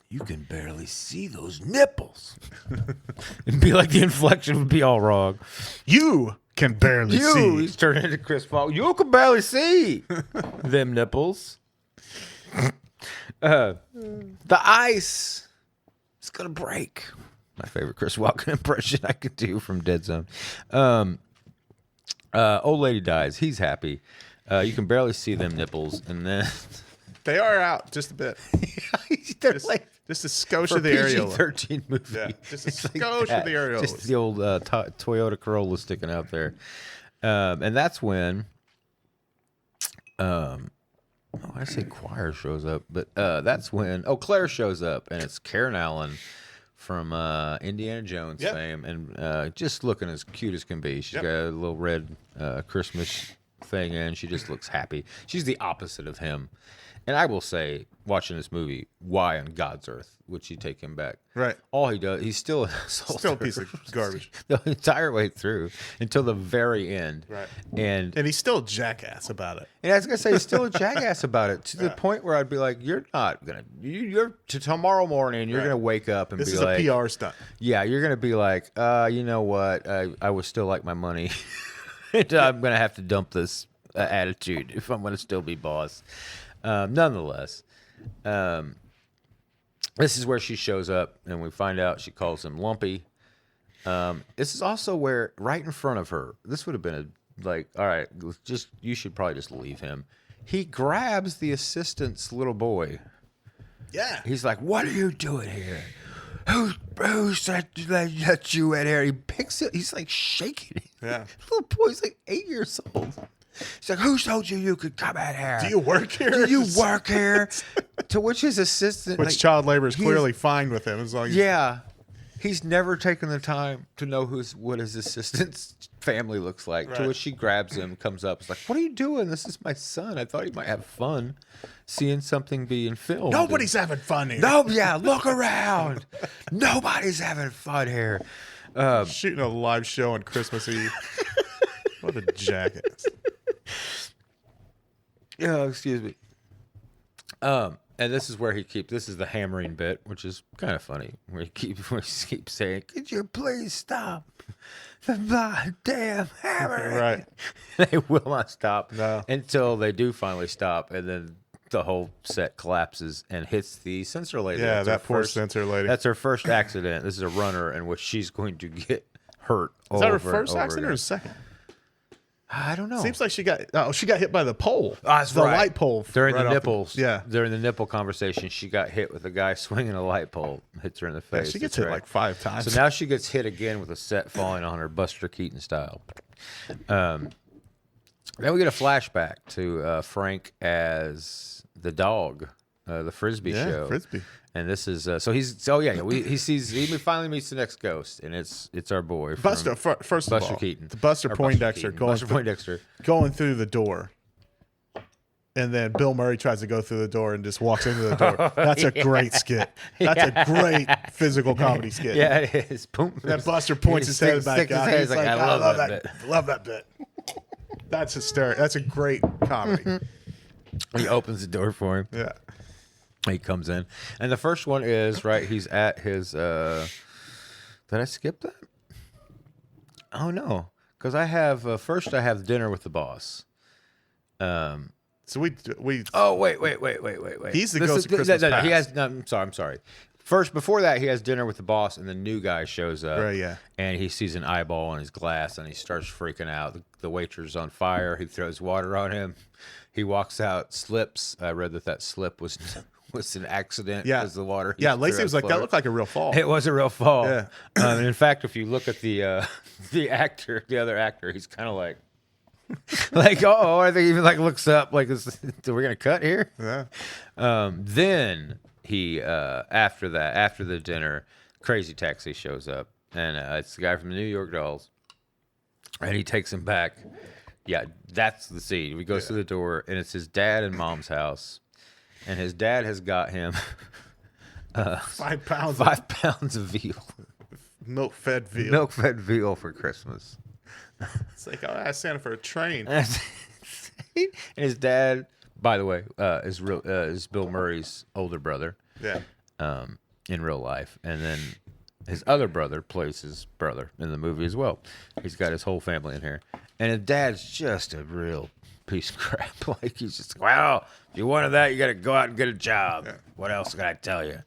You can barely see those nipples. It'd be like the inflection would be all wrong. You can barely see. He's turning into Chris Paul. You can barely see them nipples. The ice is going to break. My favorite Chris Walken impression I could do from Dead Zone. Old lady dies. He's happy. You can barely see them nipples, and then they are out just a bit. They're just a skosh of the areola. PG-13 movie. Yeah, just a skosh of the areola. Just the old Toyota Corolla sticking out there, and that's when. I say Choir shows up, but that's when Claire shows up, and it's Karen Allen from Indiana Jones fame, and just looking as cute as can be. She's got a little red Christmas thing in. She just looks happy. She's the opposite of him. And I will say, watching this movie, why on God's earth would she take him back? Right. All he does, he's still an assaulter. Still a piece of garbage. The entire way through until the very end. Right. And he's still a jackass about it. I was going to say, he's still a jackass about it to the point where I'd be like, you're not going to, you're to tomorrow morning, you're going to wake up and this be is like. a PR stunt. Yeah, you're going to be like, you know what? I would still like my money. And I'm going to have to dump this attitude if I'm going to still be boss. Nonetheless, this is where she shows up, and we find out she calls him Lumpy. This is also where, right in front of her, this would have been all right, you should probably just leave him. He grabs the assistant's little boy. Yeah. He's like, what are you doing here? Who said let you in here? He picks it. He's like shaking it. Yeah. The little boy's like 8 years old. He's like, who told you could come in here? Do you work here? Do you work here? To which his assistant... Which child labor is clearly fine with him. As long as yeah. He's never taken the time to know what his assistant's family looks like. Right. To which she grabs him, comes up, is like, what are you doing? This is my son. I thought he might have fun seeing something being filmed. Nobody's having fun here. No, yeah, look around. Nobody's having fun here. Shooting a live show on Christmas Eve. What a jackass. Yeah, excuse me. And this is where this is the hammering bit, which is kind of funny, where he keeps saying, could you please stop the damn hammering? Right. They will not stop No. until they do finally stop, and then the whole set collapses and hits the sensor lady. Yeah, That's that her poor first- sensor lady. That's her first accident. This is a runner in which she's going to get hurt. Is that her first accident or her second? I don't know. Seems like she got hit by the pole. That's the right. light pole. During right the off nipples. yeah. During the nipple conversation, she got hit with a guy swinging a light pole. Hits her in the Yeah, face. she gets That's hit right. like 5 times. So now she gets hit again with a set falling on her, Buster Keaton style. Then we get a flashback to Frank as the dog, the Frisbee show. Frisbee. And this is he finally meets the next ghost, and it's our boy from Buster, first of Buster all, Keaton. the Buster Or Poindexter Keaton. going Buster Poindexter. going through the door. And then Bill Murray tries to go through the door and just walks into the door. That's a great skit. That's a great physical comedy skit. Yeah, it is. Boom. That Buster points his head back out. He's He's like, like, I love that bit. Love that bit. That's hysterical. That's a great comedy. He opens the door for him. Yeah. He comes in, and the first one is right. He's at his. Did I skip that? Oh no, because I have first. I have dinner with the boss. So we. Oh wait. He's the ghost of Christmas No, past. he has. No, I'm sorry. First, before that, he has dinner with the boss, and the new guy shows up. Right, yeah. And he sees an eyeball on his glass, and he starts freaking out. The waitress on fire. He throws water on him. He walks out, slips. I read that slip was an accident. Yeah. Because the water. Yeah, Lacey was like, that looked like a real fall. It was a real fall. Yeah. And in fact, if you look at the other actor, he's kind of like, I think he even like looks up like, are we gonna cut here? Yeah. Then he after the dinner, Crazy Taxi shows up, and it's the guy from the New York Dolls, and he takes him back. Yeah, that's the scene. He goes through the door, and it's his dad and mom's house, and his dad has got him 5 pounds 5 pounds of veal. milk-fed veal. Milk-fed veal for Christmas. It's like, I asked Santa for a train. And his dad, by the way, is Bill Murray's older brother. Yeah. In real life, and then his other brother plays his brother in the movie as well. He's got his whole family in here, and his dad's just a real piece of crap. Like he's just, well, if you wanted that, you got to go out and get a job. Yeah. What else can I tell you?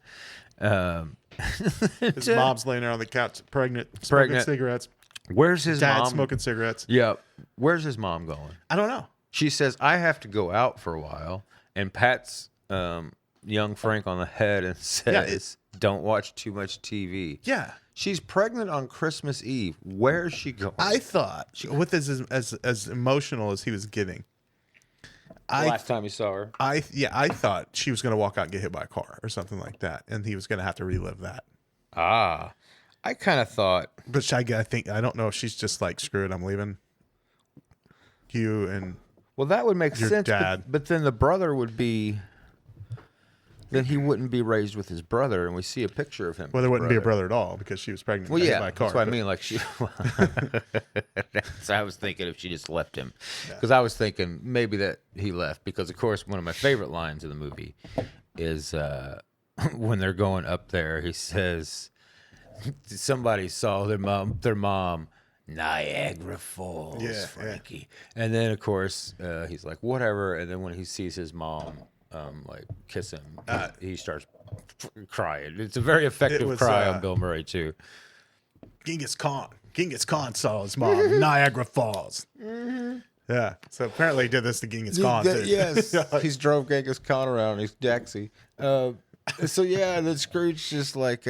His mom's laying there on the couch, pregnant, smoking cigarettes. Where's his Dad mom? smoking cigarettes. Yeah. Where's his mom going? I don't know. She says, I have to go out for a while, and pats young Frank on the head and says, don't watch too much TV. Yeah. She's pregnant on Christmas Eve. Where's she going? I thought, with as emotional as he was getting, last time you saw her. I thought she was going to walk out and get hit by a car or something like that, and he was going to have to relive that. Ah, I kind of thought. But I don't know if she's just like, screw it, I'm leaving. you and Well, that would make Your sense. dad. But then the brother would be. Then he wouldn't be raised with his brother, and we see a picture of him. well, there wouldn't be a brother at all because she was pregnant. Well, by yeah, a car, that's what I but- mean. Like she. So I was thinking if she just left him, because I was thinking maybe that he left because, of course, one of my favorite lines of the movie is when they're going up there. He says, "Somebody saw their mom." Niagara Falls, Yeah, Frankie. And then, of course, he's like, whatever. And then when he sees his mom, like, kiss him, he starts crying. It's a very effective cry on Bill Murray, too. Genghis Khan saw his mom. Niagara Falls. Yeah. So apparently he did this to Genghis Khan, too. Yes. He's drove Genghis Khan around. He's Daxy. So, yeah, then Scrooge just like...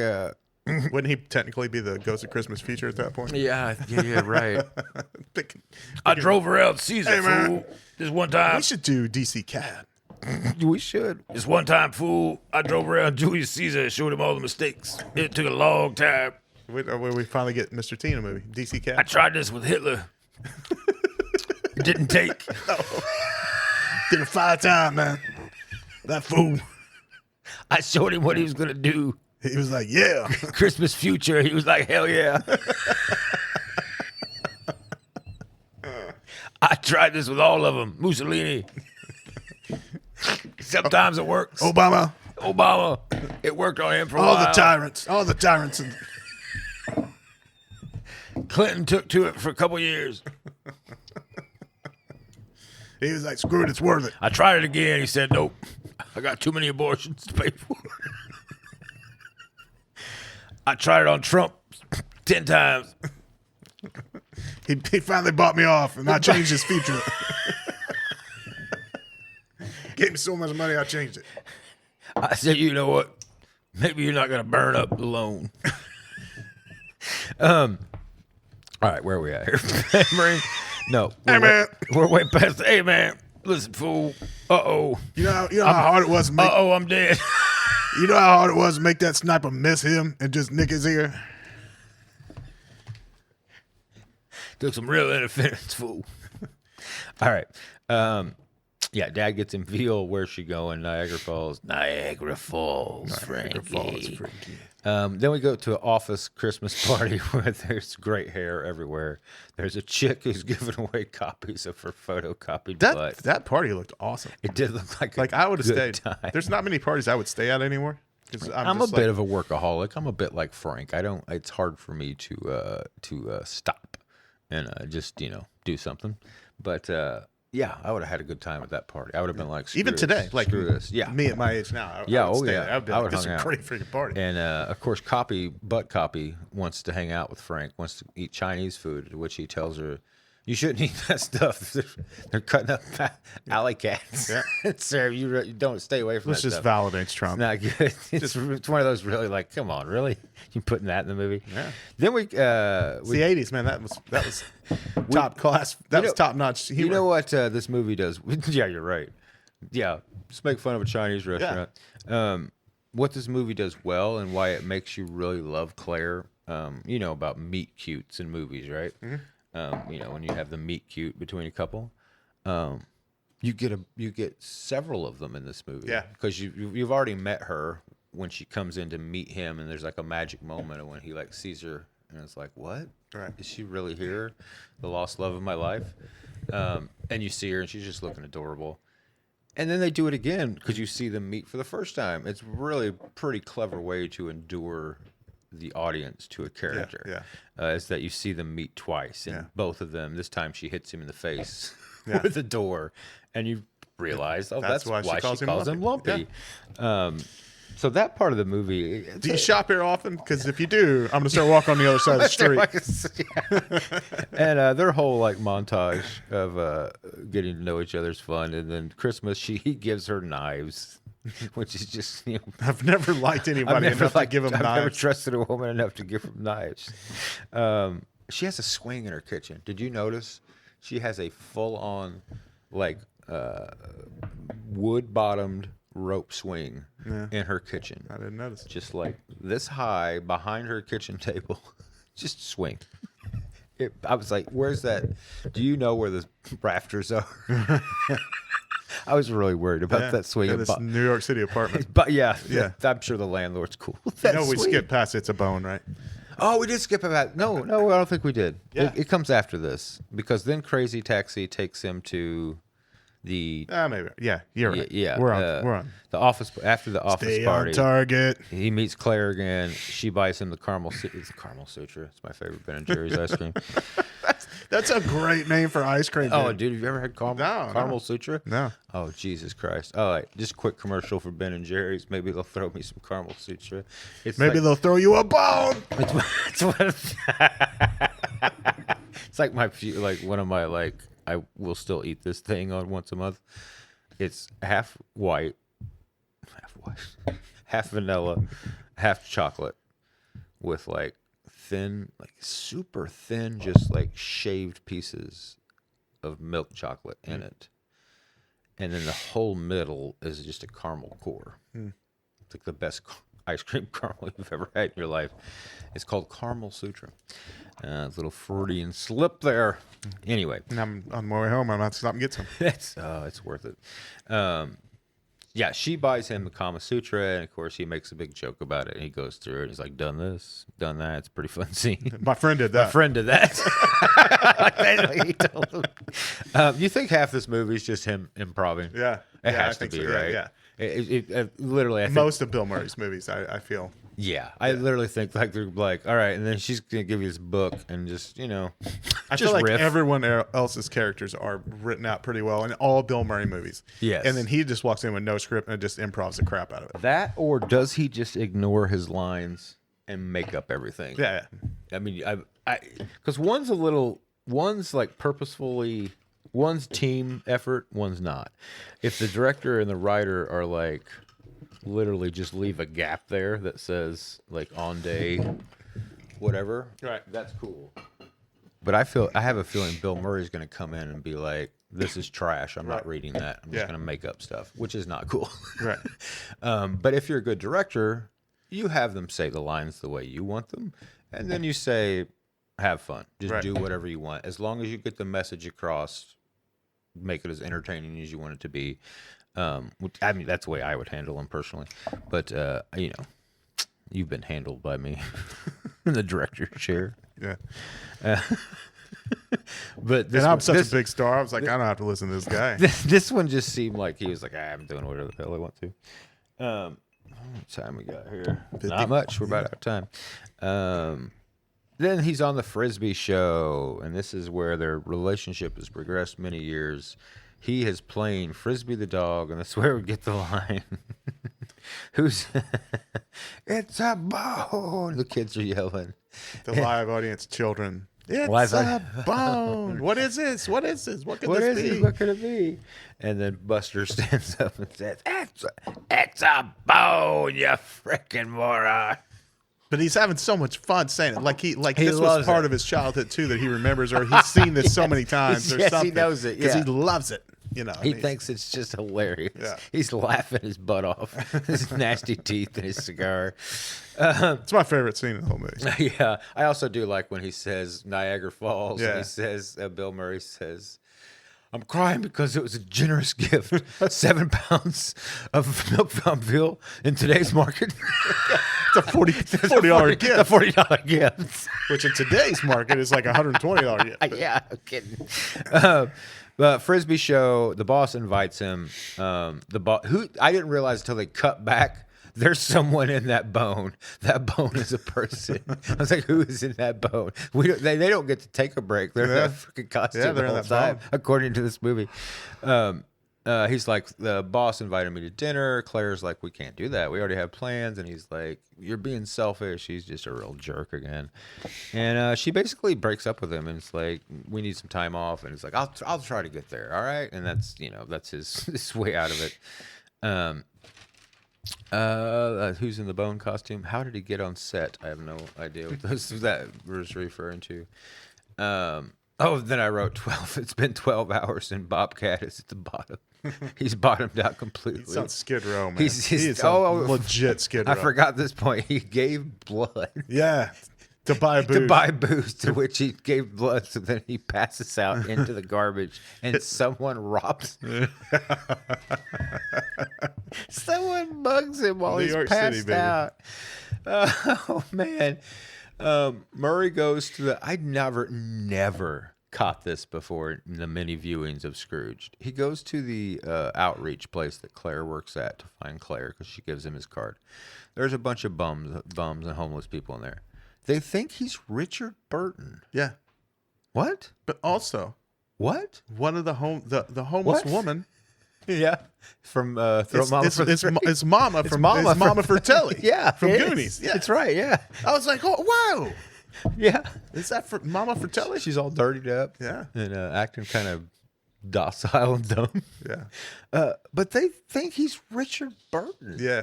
Wouldn't he technically be the Ghost of Christmas Future at that point? yeah, right. I drove around Caesar, Hey, man. fool. This one time. We should do DC Cat. We should. This one time, fool. I drove around Julius Caesar and showed him all the mistakes. It took a long time. Where we finally get Mr. T in a movie. DC Cat. I tried this with Hitler. It didn't take. Did it 5 times, man. That fool. I showed him what he was going to do. He was like, yeah. Christmas future. He was like, hell yeah. I tried this with all of them. Mussolini. Sometimes it works. Obama. It worked on him for a All while. the tyrants. All the tyrants. Clinton took to it for a couple years. He was like, screw it, it's worth it. I tried it again. He said, nope. I got too many abortions to pay for. I tried it on Trump 10 times. He finally bought me off, and I changed his future. Gave me so much money, I changed it. I said, you know what? Maybe you're not going to burn up alone. All right, where are we at here? Marine? No. Hey, man. We're way past the, hey, man, listen, fool. Uh-oh. You know how hard it was to make. Uh-oh, I'm dead. You know how hard it was to make that sniper miss him and just nick his ear. Took some real interference, fool. All right. Yeah, Dad gets in veal. Where's she going? Niagara Falls. Niagara Falls, Frankie. Then we go to an office Christmas party where there's great hair everywhere. There's a chick who's giving away copies of her photocopied butt. That party looked awesome. It did look like I would have good stayed. time. There's not many parties I would stay at anymore. 'Cause I'm a bit of a workaholic. I'm a bit like Frank. It's hard for me to stop and just do something. But yeah, I would have had a good time at that party. I would have been like, even today, like screw this. Yeah, me at my age now. Yeah, I would oh, stay yeah. there. I would be I like, would this is hung a out. great freaking party. And of course, Butt Copy wants to hang out with Frank. Wants to eat Chinese food, to which he tells her, "You shouldn't eat that stuff. They're cutting up alley cats." Yeah. Sir, you don't stay away from This that just stuff. validates Trump. Not good. It's one of those really like, come on, really? You putting that in the movie? Yeah. Then we It's the '80s, man. That was top class. That was top notch humor. You know what this movie does? Yeah, you're right. Yeah, just make fun of a Chinese restaurant. What this movie does well and why it makes you really love Claire. You know about meet cutes in movies, right? Mm-hmm. When you have the meet cute between a couple, you get several of them in this movie. Yeah, because you've already met her when she comes in to meet him, and there's like a magic moment when he like sees her, and it's like, what? Right. Is she really here? The lost love of my life. And you see her, and she's just looking adorable. And then they do it again because you see them meet for the first time. It's really a pretty clever way to endure the audience to a character. Is that you see them meet twice, and both of them. This time, she hits him in the face with the door, and you realize, that's why she calls him Lumpy. So that part of the movie. Do you shop here often? Because if you do, I'm going to start walking on the other side of the street. And their whole like montage of getting to know each other's fun, and then Christmas, he gives her knives, which is just I've never liked anybody enough to give them knives. I've never trusted a woman enough to give them knives. She has a swing in her kitchen. Did you notice? She has a full-on like wood-bottomed rope swing in her kitchen. I didn't notice. Just like this high behind her kitchen table. Just swing. I was like, "Where's that? Do you know where the rafters are?" I was really worried about that swing. Yeah, this New York City apartment. But yeah, Yeah. I'm sure the landlord's cool. You know, we skipped past It's a Bone, right? Oh, we did skip about. No, I don't think we did. Yeah. It comes after this because then Crazy Taxi takes him to the Maybe. Yeah, you're right. yeah. We're on. the office after the office Stay party. on target. He meets Claire again. She buys him the caramel sutra. It's my favorite Ben and Jerry's ice cream. That's a great name for ice cream. Oh, dude. dude, have you ever had caramel sutra? No. Oh, Jesus Christ! All right, just a quick commercial for Ben and Jerry's. Maybe they'll throw me some caramel sutra. It's Maybe like, they'll throw you a bone. It's like one of my I will still eat this thing on once a month. It's half white, half vanilla, half chocolate, with like thin, like super thin, just like shaved pieces of milk chocolate in it, and then the whole middle is just a caramel core. It's like the best ice cream caramel you've ever had in your life. It's called Caramel Sutra. A little Freudian slip there. Anyway, And I'm on my way home. I'm not stopping to get some. it's worth it. Yeah, she buys him the Kama Sutra, and of course he makes a big joke about it. And he goes through it. And he's like, "Done this, done that." It's a pretty fun scene. My friend did that. Friend did that. Like he told him. You think half this movie is just him improving? Yeah. It Yeah, has I think to be, so. Yeah, right? yeah. It literally, I think, Most of Bill Murray's movies, I feel. yeah, I literally think like they're like, all right, and then she's gonna give you this book and just I just feel like riff. everyone else's characters are written out pretty well in all Bill Murray movies. Yes. And then he just walks in with no script and just improvs the crap out of it. That, or does he just ignore his lines and make up everything? Yeah. I mean, I because one's like purposefully, one's team effort, one's not. If the director and the writer are like literally just leave a gap there that says like on day whatever, Right. that's cool. But I have a feeling Bill Murray's going to come in and be like, "This is trash. I'm not reading that. I'm just Yeah. going to make up stuff," which is not cool. Right. But if you're a good director, you have them say the lines the way you want them, and then you say, "Have fun. Just Right. do whatever you want, as long as you get the message across. Make it as entertaining as you want it to be." I mean, that's the way I would handle them personally. But you've been handled by me in the director's chair. Yeah. But this And I'm one- such this- a big star. I was like, I don't have to listen to this guy. This one just seemed like he was like, "I'm doing whatever the hell I want to." How much time we got here? Not much. We're about out of time. Then he's on the Frisbee show, and this is where their relationship has progressed many years. He is playing Frisbee the dog, and that's where we get the line. Who's "It's a bone"? The kids are yelling. The live audience children. It's Live a bone. What is this? What is this? What could What this is be? it? What could it be? And then Buster stands up and says, It's a bone, you freaking moron." But he's having so much fun saying it. Like He this was loves part it. of his childhood too that he remembers, or he's seen this so many times, or Yes, he something. knows it, because yeah. he loves it. You know, He and he's- thinks it's just hilarious. Yeah. He's laughing his butt off. His nasty teeth and his cigar. it's my favorite scene in the whole movie. Yeah. I also do like when he says Niagara Falls. Yeah. And he says, Bill Murray says, "I'm crying because it was a generous gift. 7 pounds of milk Fountville in today's market." It's a $40 gift, A $40 gift. which in today's market is like $120 gift. Yeah, I'm kidding. But Frisbee show, the boss invites him. The boss, who I didn't realize until they cut back. There's someone in that bone. That bone is a person. I was like, "Who is in that bone?" They don't get to take a break. They're in that freaking costume Yeah, they're the in whole that time, bone. according to this movie. He's like, "The boss invited me to dinner." Claire's like, "We can't do that. We already have plans." And he's like, "You're being selfish." He's just a real jerk again. And she basically breaks up with him, and it's like, "We need some time off." And it's like, I'll try to get there. All right. And that's his way out of it. Who's in the bone costume? How did he get on set? I have no idea what that was referring to. Then I wrote 12. It's been 12 hours and Bobcat is at the bottom. He's bottomed out completely. He's on Skid Row, man. He's he is on legit Skid Row. I forgot this point. He gave blood. Yeah. to buy booze. To buy booze, to which he gave blood, so then he passes out into the garbage, and someone robs him. Someone mugs him while New he's York City, passed baby. out. Oh man. Murray goes to the. I never caught this before in the many viewings of Scrooged. He goes to the outreach place that Claire works at to find Claire because she gives him his card. There's a bunch of bums and homeless people in there. They think he's Richard Burton. Yeah. What? But also, What? one of the homeless What? woman. Yeah. From Throw Mama for the Tree. It's Mama from Mama Mama Fratelli. Yeah. From it is. Goonies. Yeah. That's right. Yeah. I was like, oh wow, Yeah. is that for Mama Fratelli? She's all dirtied up. Yeah. And acting kind of docile and dumb. Yeah. But they think he's Richard Burton. Yeah.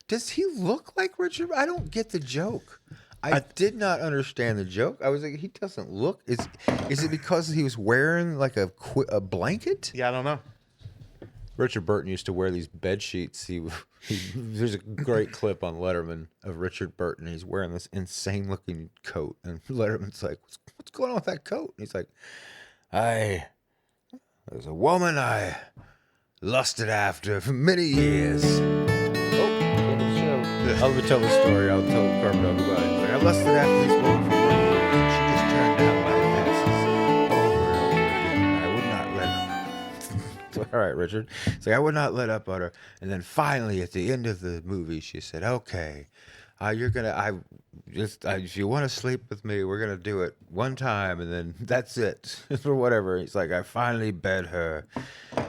Does he look like Richard? I don't get the joke. I did not understand the joke. I was like, he doesn't look. Is it because he was wearing like a blanket? Yeah, I don't know. Richard Burton used to wear these bed sheets. There's a great clip on Letterman of Richard Burton. He's wearing this insane looking coat, and Letterman's like, "What's going on with that coat?" And he's like, "There's a woman I lusted after for many years." I'll tell the story. I'll tell Carmen about it. Like, I lusted after this woman for many years, and she just turned down my passes over and over again, and I would not let up. All right, Richard. It's like I would not let up on her, and then finally, at the end of the movie, she said, "Okay, you're gonna. If you want to sleep with me, we're gonna do it one time, and then that's it, or whatever." He's like, I finally bed her,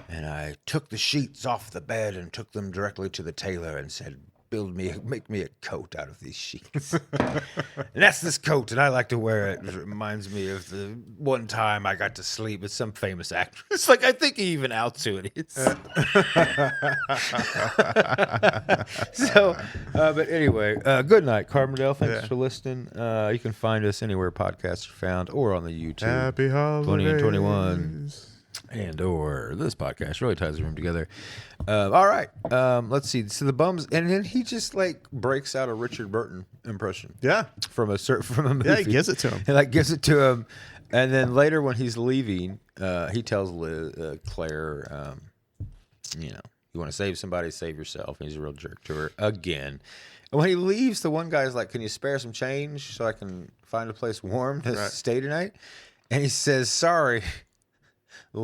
and I took the sheets off the bed and took them directly to the tailor and said, make me a coat out of these sheets. And that's this coat, and I like to wear it. It reminds me of the one time I got to sleep with some famous actress. Like, I think he even outs who it is. So, but anyway, good night, Carbondale. Thanks for listening. You can find us anywhere podcasts are found, or on the YouTube. Happy holidays. 20 and 21. And or this podcast really ties the room together. All right, let's see. So the bums, and then he just like breaks out a Richard Burton impression. Yeah. From a movie. Yeah, he gives it to him. He like gives it to him, and then later when he's leaving, he tells Claire, you want to save somebody, save yourself. And he's a real jerk to her again. And when he leaves, the one guy's like, "Can you spare some change so I can find a place warm to stay tonight?" And he says, "Sorry.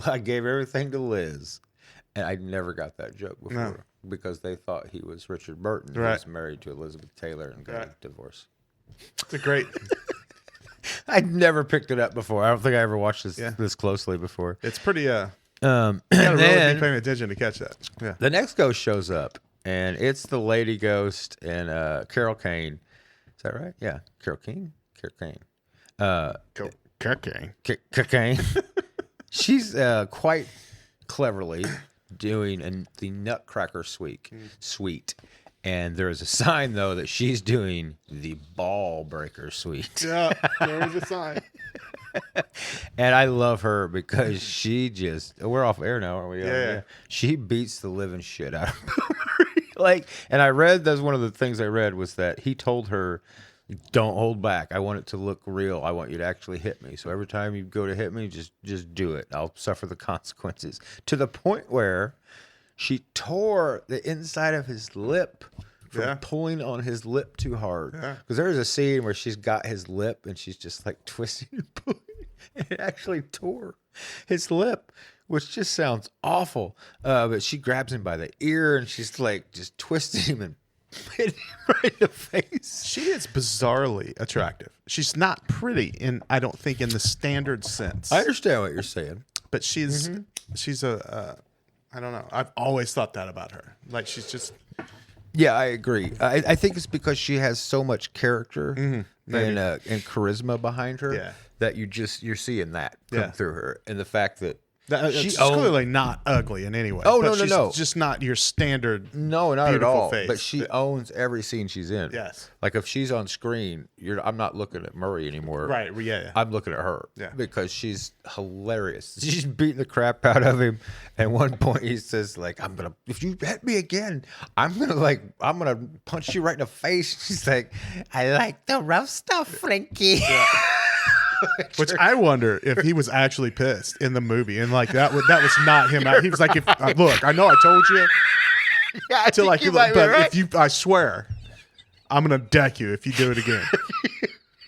I gave everything to Liz." And I never got that joke before because they thought he was Richard Burton, who was married to Elizabeth Taylor and got a divorce. It's a great. I'd never picked it up before. I don't think I ever watched this closely before. It's pretty. You And gotta really then be paying attention to catch that. Yeah. the next ghost shows up, and it's the lady ghost and Carol Kane. Is that right? Yeah, Carol Kane. Cocaine. She's quite cleverly doing the Nutcracker suite. And there is a sign, though, that she's doing the Ball Breaker suite. Yeah, there was a sign. And I love her because she just... We're off air now, aren't we? Yeah. She beats the living shit out of Boomerang. And I read, that's one of the things I read, was that he told her, "Don't hold back. I want it to look real. I want you to actually hit me. So every time you go to hit me, just do it. I'll suffer the consequences." To the point where she tore the inside of his lip from pulling on his lip too hard. Because there's a scene where she's got his lip and she's just like twisting and pulling. And it actually tore his lip, which just sounds awful. But she grabs him by the ear and she's like just twisting him and hit him right in the face. She is bizarrely attractive. She's not pretty, I don't think in the standard sense. I understand what you're saying, but she's a I don't know. I've always thought that about her. Like she's just. Yeah, I agree. I think it's because she has so much character and charisma behind her that you're seeing that come through her, and the fact that She's clearly not ugly in any way. Oh, but no, no, she's no. just not your standard. No, not at beautiful all. face. But she owns every scene she's in. Yes. Like if she's on screen, I'm not looking at Murray anymore. Right. Yeah. I'm looking at her. Yeah. Because she's hilarious. She's beating the crap out of him. At one point, he says, like, if you hit me again, I'm gonna punch you right in the face. She's like, I like the rough stuff, Frankie. Yeah. Which I wonder if he was actually pissed in the movie, and like that was not him. He was like, "Look, I know I told you." Yeah, To like, you might be but right. if I swear, I'm gonna deck you if you do it again.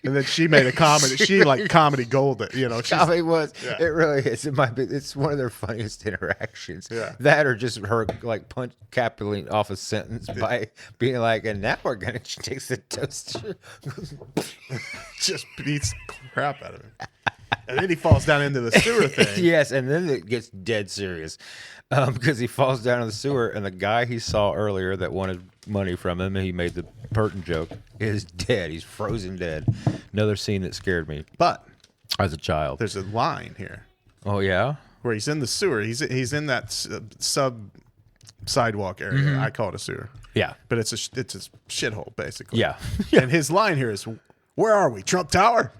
And then she made a comedy. She like comedy gold it. You know, Comedy was. Yeah. It really is. It might be. It's one of their funniest interactions. Yeah. That or just her like capitulating off a sentence by being like, and now we're gonna. She takes the toaster. just beats the crap out of him. And then he falls down into the sewer thing. Yes, and then it gets dead serious because he falls down in the sewer, and the guy he saw earlier that wanted money from him, and he made the pertinent joke, is dead. He's frozen dead. Another scene that scared me But as a child. there's a line here Oh yeah, where he's in the sewer. He's in that sub sidewalk area. I call it a sewer, yeah, but it's a shithole basically. yeah. And his line here is, "Where are we? Trump Tower?"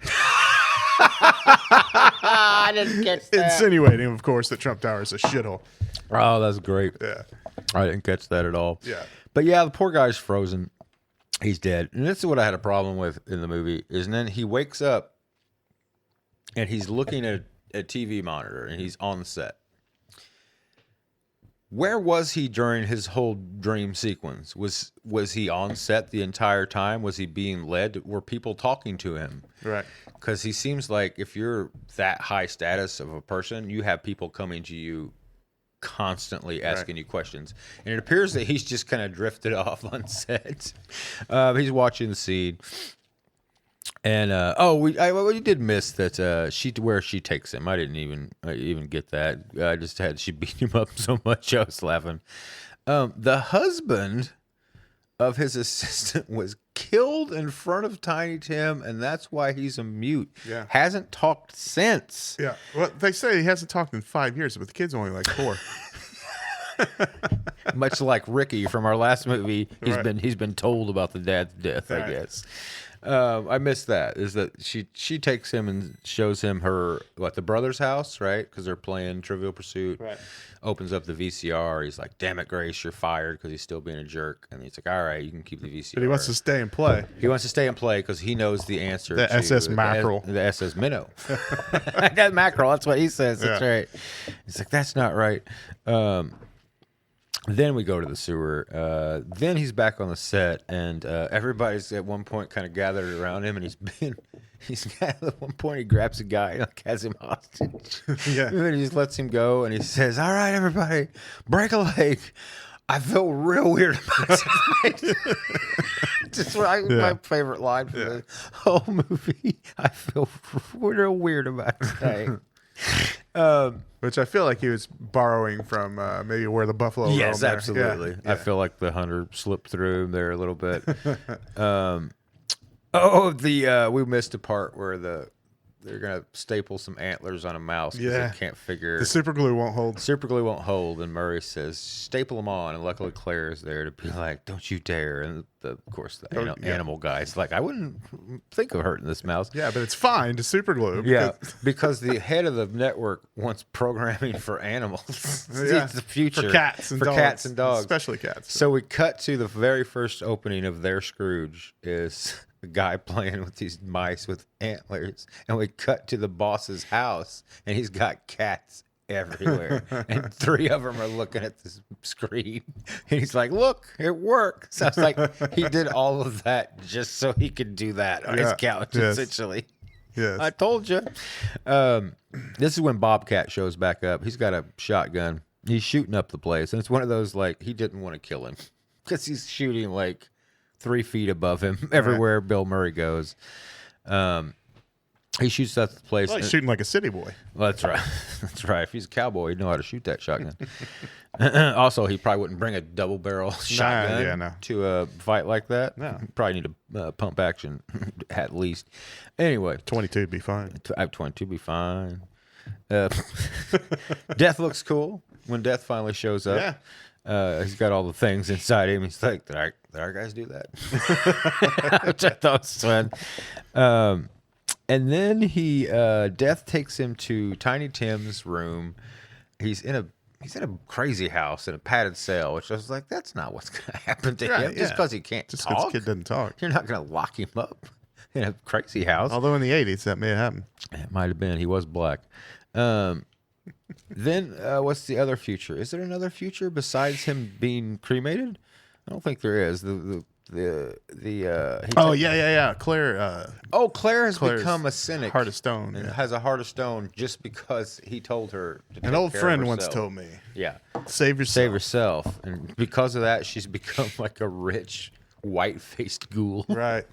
I didn't catch Insinuating, of course, that Trump Tower is a shithole. Oh, that's great. Yeah. I didn't catch that at all. Yeah. But yeah, the poor guy's frozen. He's dead. And this is what I had a problem with in the movie is then he wakes up and he's looking at a TV monitor and he's on the set. Where was he during his whole dream sequence? Was he on set the entire time? Was he being led? Were people talking to him? Right. Because he seems like if you're that high status of a person, you have people coming to you constantly asking you questions. And it appears that he's just kind of drifted off on set. He's watching the scene. And we did miss that where she takes him. I didn't even get that. I just had she beat him up so much I was laughing. The husband of his assistant was killed in front of Tiny Tim, and that's why he's a mute. Yeah. Hasn't talked since. Yeah. Well, they say he hasn't talked in 5 years, but the kid's only like 4. Much like Ricky from our last movie, Right. he's been told about the dad's death, I Right. guess. I missed that. Is that she takes him and shows him the brother's house, right? Because they're playing Trivial Pursuit. Right. Opens up the VCR. He's like, "Damn it, Grace, you're fired," because he's still being a jerk. And he's like, "All right, you can keep the VCR." But he wants to stay and play. He wants to stay and play because he knows the answer. The to SS Mackerel. The SS Minnow. That mackerel. That's what he says. That's Yeah. right. He's like, "That's not right." Then we go to the sewer. Then he's back on the set, and everybody's at one point kind of gathered around him, and at one point he grabs a guy and like has him hostage. Yeah. And he just lets him go, and he says, "All right, everybody, break a leg." I feel real weird about tonight. Just my favorite line for the whole movie. I feel real weird about tonight. Which I feel like he was borrowing from maybe Where the Buffalo Roam Yes, there. absolutely. Yeah. I feel like the hunter slipped through there a little bit. We missed a part where they're gonna staple some antlers on a mouse because Yeah. they can't figure. The super glue won't hold. Super glue won't hold, and Murray says, "Staple them on." And luckily, Claire is there to be like, "Don't you dare!" And of course, the animal guy's like, "I wouldn't think of hurting this mouse." Yeah, but it's fine to super glue. Yeah, because the head of the network wants programming for animals. Yeah. It's the future For cats and dogs. cats and dogs, Especially cats. So we cut to the very first opening of their Scrooge is a guy playing with these mice with antlers, and we cut to the boss's house, and he's got cats everywhere, and 3 of them are looking at this screen, and he's like, "Look, it works." So I was like, he did all of that just so he could do that on his couch, Yes. essentially. Yes. I told you. This is when Bobcat shows back up. He's got a shotgun. He's shooting up the place, and it's one of those like he didn't want to kill him because he's shooting like 3 feet above him everywhere Bill Murray goes. He shoots at the place. Well, he's shooting like a city boy. Well, that's right. That's right. If he's a cowboy, he'd know how to shoot that shotgun. Also, he probably wouldn't bring a double barrel shotgun to a fight like that. No. Probably need a pump action at least. Anyway, 22 would be fine. 22 be fine. Death looks cool when Death finally shows up. Yeah. He's got all the things inside him. He's like, did our guys do that? Which I thought was fun. And then Death takes him to Tiny Tim's room. He's in a crazy house in a padded cell, which I was like, that's not what's going to happen to him. Just because he can't Just because talk. the kid doesn't talk. You're not going to lock him up in a crazy house. Although in the 80s, that may have happened. It might have been. He was black. Then what's the other future? Is there another future besides him being cremated? I don't think there is. Claire. Claire has Claire's become a cynic. Heart of stone. And Yeah. has a heart of stone just because he told her to take An old care friend of once herself. told me, Yeah. save yourself. Save herself. And because of that, she's become like a rich, white-faced ghoul. Right.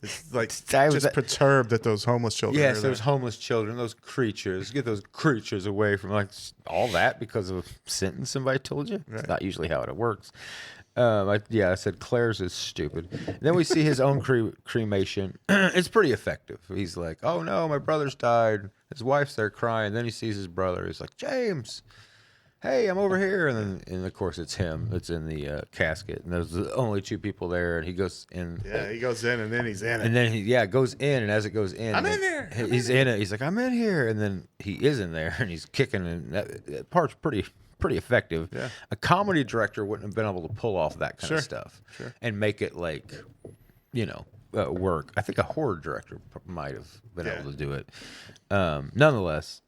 It's like I was just at- perturbed that those homeless children Yes, are there's there. homeless children, those creatures. Get those creatures away from like all that because of a sentence somebody told you. It's not usually how it works. I said Claire's is stupid. And then we see his own cremation. It's pretty effective. He's like, "Oh no, my brother's died." His wife's there crying. Then he sees his brother. He's like, "James, hey, I'm over here." And of course it's him that's in the casket. And there's the only two people there. And he goes in. Yeah, he goes in and then he's in it. And then he goes in, and as it goes in, I'm in there. He's in it. He's like, I'm in here, and then he is in there, and he's kicking, and that part's pretty effective. Yeah. A comedy director wouldn't have been able to pull off that kind of stuff and make it like, work. I think a horror director might have been able to do it. Nonetheless,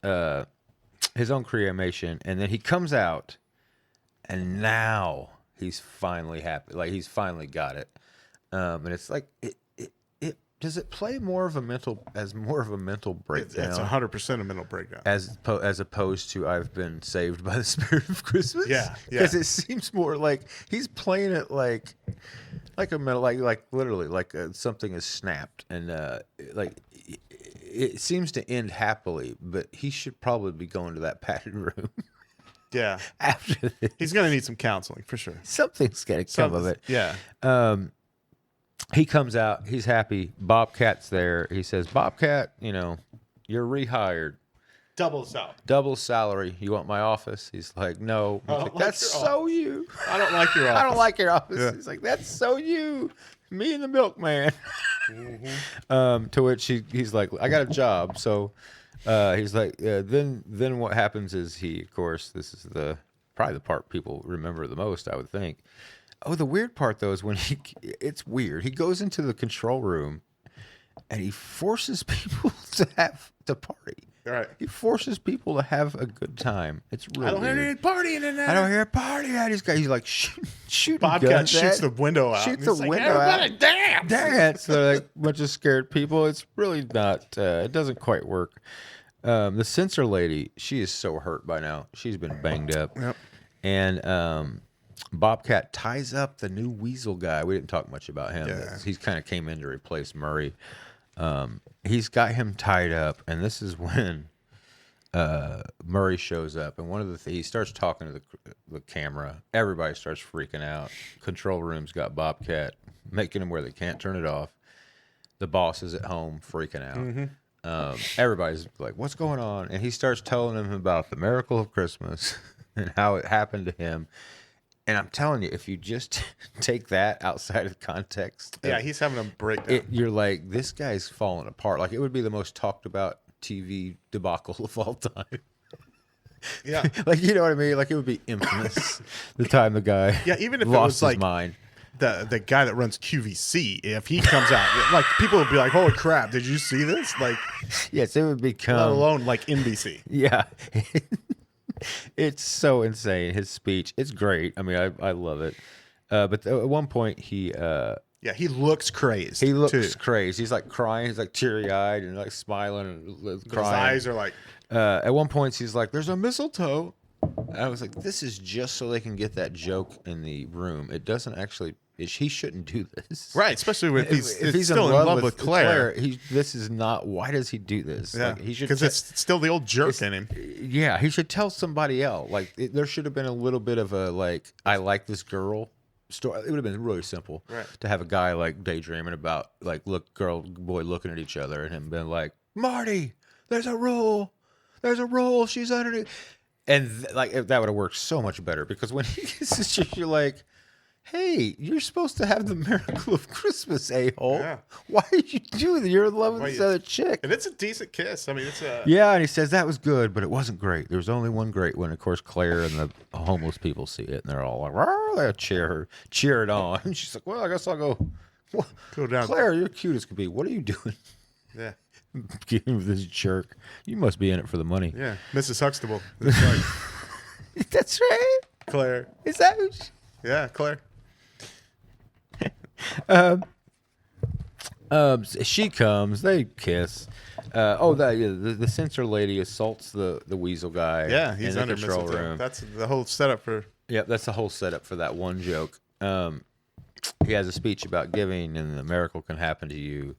his own cremation, and then he comes out, and now he's finally happy. Like he's finally got it. And it's like it does it play more of a mental breakdown? It's 100% a mental breakdown. As opposed to I've been saved by the spirit of Christmas. Yeah. Because it seems more like he's playing it like a mental, like literally like something is snapped, and it seems to end happily, but he should probably be going to that padded room Yeah. after this. He's going to need some counseling for sure. Something's got to come of it. Yeah. He comes out. He's happy. Bobcat's there. He says, Bobcat, you're rehired. Doubles out. Double salary. You want my office? He's like, no. He's like, that's so you. I don't like your office. I don't like your office. Yeah. He's like, that's so you. Me and the milkman. To which he's like, I got a job. So he's like, then what happens is of course, this is probably the part people remember the most, I would think. Oh, the weird part though is when it's weird. He goes into the control room and he forces people to party. Right. He forces people to have a good time. It's really I don't hear any partying in there. I don't hear a party at. He's like shooting Bobcat guns shoots at. the window out. Shoots and the he's like, window out. Everybody dance. Dance. They're like a bunch of scared people. It's really not. It doesn't quite work. The censor lady, she is so hurt by now. She's been banged up. Yep. And Bobcat ties up the new Weasel guy. We didn't talk much about him. Yeah. He's kind of came in to replace Murray. He's got him tied up, and this is when Murray shows up, and one of the he starts talking to the camera. Everybody starts freaking out. Control room's got Bobcat, making him where they can't turn it off. The boss is at home freaking out. Mm-hmm. Everybody's like, what's going on? And he starts telling him about the miracle of Christmas and how it happened to him. And I'm telling you, if you just take that outside of context, Yeah, he's having a breakdown. you're like, this guy's falling apart. Like, it would be the most talked about TV debacle of all time. Yeah. Like, you know what I mean? Like, it would be infamous the time the guy Yeah, even if it lost was his like mind. the guy that runs QVC, if he comes out, like people would be like, "Holy crap! Did you see this?" Like, Yes, it would let become. alone like NBC. Yeah. It's so insane. His speech, it's great. I mean, I love it. But at one point, he Yeah, he looks crazed. looks too. crazy. He's like crying. He's like teary-eyed and like smiling and His crying. eyes are like, At one point, he's like, "There's a mistletoe." And I was like, "This is just so they can get that joke in the room. It doesn't actually. He shouldn't do this." right, especially if he's, If he's still in love with Claire. this is not. Why does he do this? Yeah, Like, he should because it's still the old jerk in him. Yeah, he should tell somebody else. Like, there should have been a little bit of a like, I like this girl story. It would have been really simple, Right. to have a guy like daydreaming about like girl boy looking at each other and him being like, Marty, there's a rule. there's a roll. She's underneath. And like that would have worked so much better because when he kisses you, you're like, hey, you're supposed to have the miracle of Christmas, a-hole. Yeah. Why did you do that? You're in love with this other chick. And it's a decent kiss. I mean, it's a... Yeah, and he says that was good, but it wasn't great. There was only one great one. Of course, Claire and the homeless people see it, and they're all like, they cheer it on. And she's like, well, I guess I'll go. Well, Go down. Claire, you're cute as could be. What are you doing? Yeah. Giving this jerk. You must be in it for the money. Yeah. Mrs. Huxtable. It's like That's right. Claire. Is that who Yeah, Claire. she comes, they kiss. The censor lady assaults the weasel guy. Yeah, he's in under the control mistletoe. room. That's the whole setup for... Yep, that's the whole setup for that one joke. He has a speech about giving and the miracle can happen to you.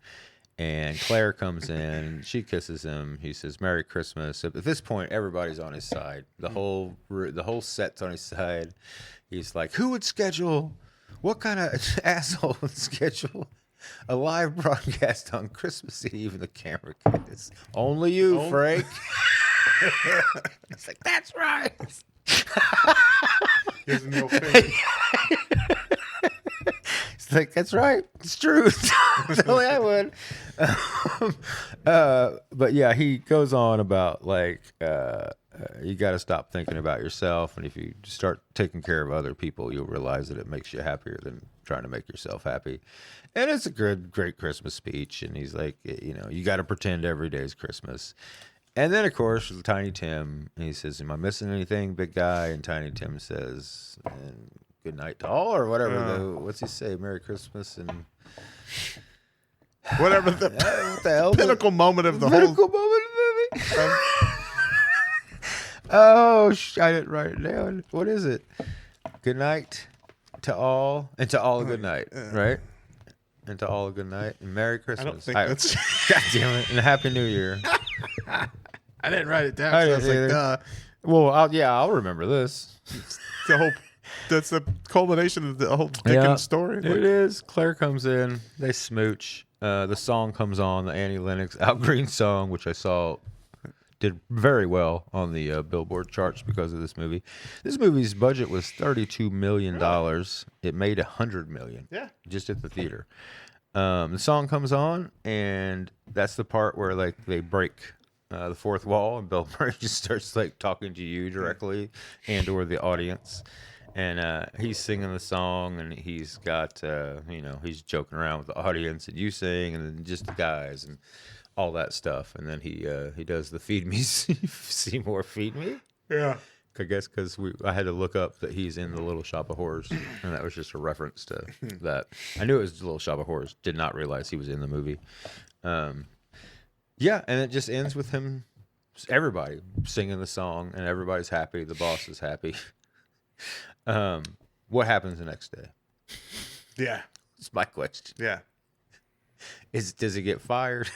And Claire comes in, she kisses him. He says, "Merry Christmas." At this point, everybody's on his side. The whole set's on his side. He's like, "Who would schedule? What kind of asshole would schedule a live broadcast on Christmas Eve?" And the camera kiss. Only you, Frank. It's like, that's right. Gives him no finger. It's like, that's right. It's true. Only I would. But yeah, he goes on about like you got to stop thinking about yourself, and if you start taking care of other people, you'll realize that it makes you happier than trying to make yourself happy. And it's a great Christmas speech. And he's like, you got to pretend every day is Christmas. And then, of course, Tiny Tim, he says, "Am I missing anything, big guy?" And Tiny Tim says, "And good night to all," or whatever. What's he say? "Merry Christmas," and Whatever the, what the hell? pinnacle moment of the Pinnacle whole... moment of the movie. Oh, I didn't write it down. What is it? Good night to all, and to all a good night, right? And to all a good night, and Merry Christmas. I don't think that's... God damn it, and a Happy New Year. I didn't write it down. I So I didn't was like, either. duh. Well, I'll remember this. The whole... That's the culmination of the whole Dickens story. It is. Claire comes in. They smooch. The song comes on, the Annie Lennox Al Green song, which I saw did very well on the Billboard charts because of this movie. This movie's budget was $32 million. It made $100 million. Yeah. Just at the theater. The song comes on, and that's the part where like they break the fourth wall, and Bill Murray just starts like talking to you directly and or the audience. And he's singing the song, and he's got, he's joking around with the audience, and you sing, and then just the guys, and all that stuff. And then he does the "Feed Me, Seymour, feed me." Yeah. I guess because I had to look up that he's in the Little Shop of Horrors, and that was just a reference to that. I knew it was the Little Shop of Horrors, did not realize he was in the movie. Yeah, and it just ends with him, everybody singing the song, and everybody's happy. The boss is happy. What happens the next day? Yeah. That's my question. Yeah. Does he get fired?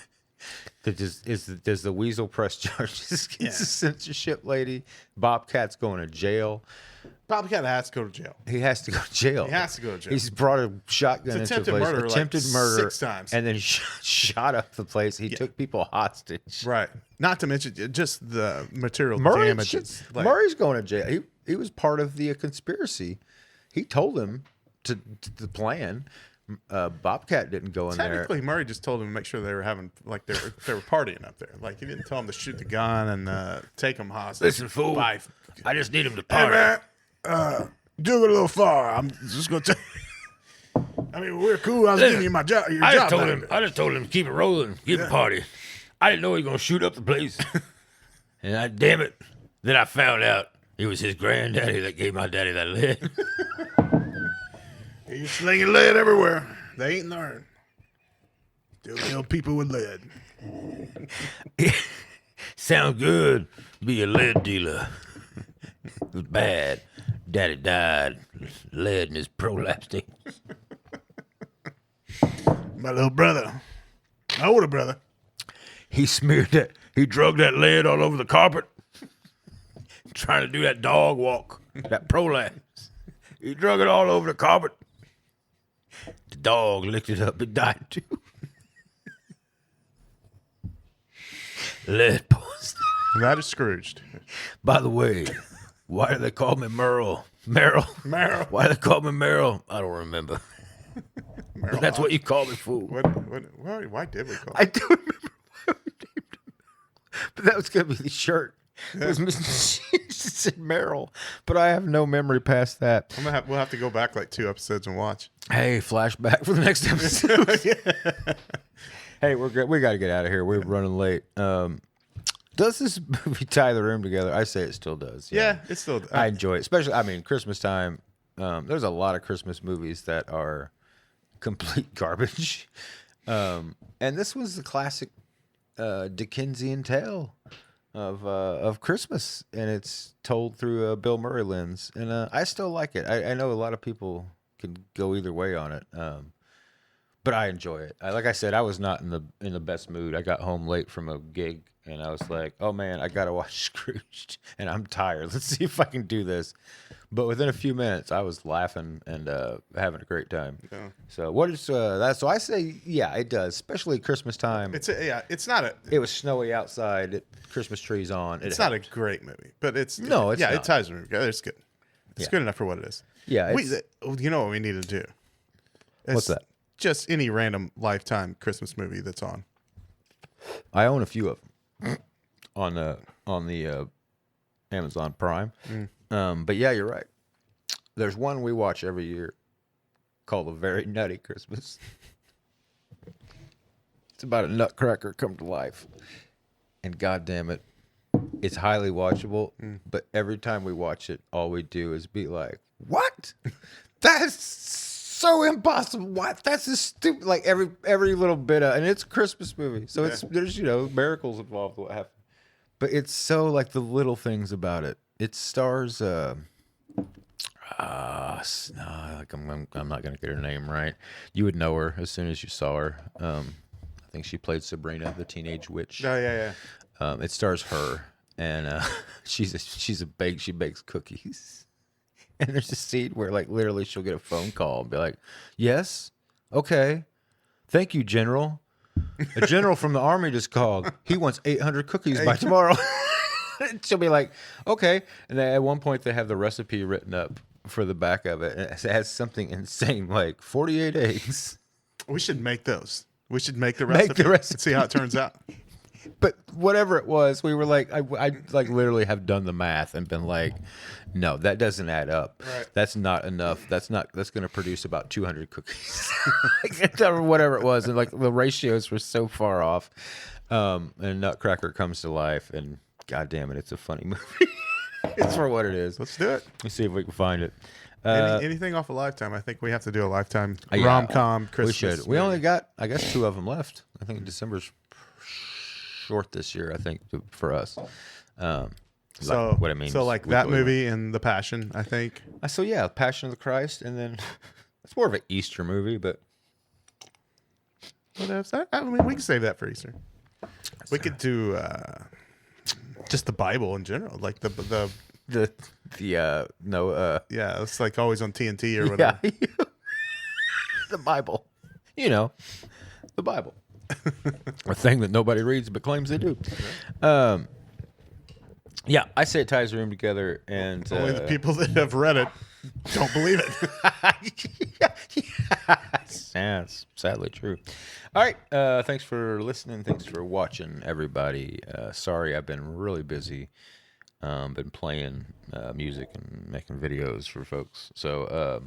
Does the weasel press charges against the censorship lady? Bobcat's going to jail. Bobcat has to go to jail. He has to go to jail. He has to go to jail. He's brought a shotgun It's into the attempted place. murder, Attempted like, murder 6 times. and then shot up the place. He took people hostage. Right. Not to mention just the material Murray, damages. Like, Murray's going to jail. He was part of the conspiracy. He told him to the plan. Bobcat didn't go in there. technically, Murray just told him to make sure they were having, like, they were partying up there. Like, he didn't tell him to shoot the gun and take them hostage. Listen, fool. Bye. I just need him to Hey, party. man, do it a little far. I'm just going to I mean, we're cool. I was giving you my job. Your I job just told back him. there. I just told him to keep it rolling, keep it party. I didn't know he was gonna shoot up the place, and damn it, then I found out it was his granddaddy that gave my daddy that lead. He's slinging lead everywhere. They ain't learned. Still kill people with lead. Sounds good. Be a lead dealer. It was bad. Daddy died. Lead in his prolapse. My little brother. My older brother. He smeared that. He drug that lead all over the carpet, trying to do that dog walk, that prolapse. He drug it all over the carpet. The dog licked it up and died too. Lead poisoning. That is Scrooged. By the way, why do they call me Merle? Merle. Why do they call me Merle? I don't remember. That's what you call me, fool. Why did we call I do remember why we named him Merle. But that was going to be the shirt. It was Mr. It said Merle, but I have no memory past that. We'll have to go back like 2 episodes and watch. Hey, flashback for the next episode. Hey, we're good. We got to get out of here. We're running late. Does this movie tie the room together? I say it still does. Yeah, it still does. I enjoy it, especially. I mean, Christmas time. There's a lot of Christmas movies that are complete garbage, and this was the classic Dickensian tale of Christmas, and it's told through a Bill Murray lens, and I still like it. I know a lot of people can go either way on it, but I enjoy it. Like I said, I was not in the best mood. I got home late from a gig, and I was like, "Oh man, I gotta watch Scrooged," and I'm tired. Let's see if I can do this. But within a few minutes, I was laughing and having a great time. Yeah. So what is that? So I say, yeah, it does, especially Christmas time. It's not a. It was snowy outside. Christmas trees on. It's not a great movie, but it's it's not. It ties the movie together. It's good. It's good enough for what it is. Yeah. You know what we need to do? What's that? Just any random Lifetime Christmas movie that's on. I own a few of them on the Amazon Prime. But yeah, you're right. There's one we watch every year called A Very Nutty Christmas. It's about a nutcracker come to life. And God damn it, it's highly watchable. But every time we watch it, all we do is be like, what? That's so impossible. What? That's just stupid. Like every little bit of, and it's a Christmas movie. So there's, miracles involved with what happened. But it's so like the little things about it. It stars I'm not gonna get her name right. You would know her as soon as you saw her. I think she played Sabrina, the teenage witch. Oh yeah. It stars her, and she bakes cookies. And there's a scene where like literally she'll get a phone call and be like, "Yes, okay, thank you, General. A general from the army just called. He wants 800 cookies by tomorrow." She'll be like, okay. And then at one point, they have the recipe written up for the back of it. And it has something insane like 48 eggs. We should make those. We should make the recipe. And see how it turns out. But whatever it was, we were like, I like literally have done the math and been like, no, that doesn't add up. Right. That's not enough. That's going to produce about 200 cookies or whatever it was. And like the ratios were so far off. And Nutcracker comes to life, and God damn it, it's a funny movie. It's for what it is. Let's do it. Let's see if we can find it. Anything off a Lifetime? I think we have to do a Lifetime rom-com Christmas. We should. We only got, I guess, 2 of them left. I think December's short this year, I think, for us. So what it means. So like that movie and The Passion, I think. So yeah, Passion of the Christ, and then it's more of an Easter movie, but what else? I mean, we can save that for Easter. We could do just the Bible in general, like the yeah, it's like always on TNT or whatever. Yeah. The Bible, the Bible, a thing that nobody reads but claims they do. Yeah, I say it ties the room together, and only the people that have read it don't believe it. Yeah, it's sadly true. All right, thanks for listening. Thanks for watching, everybody. Sorry, I've been really busy. Been playing music and making videos for folks. So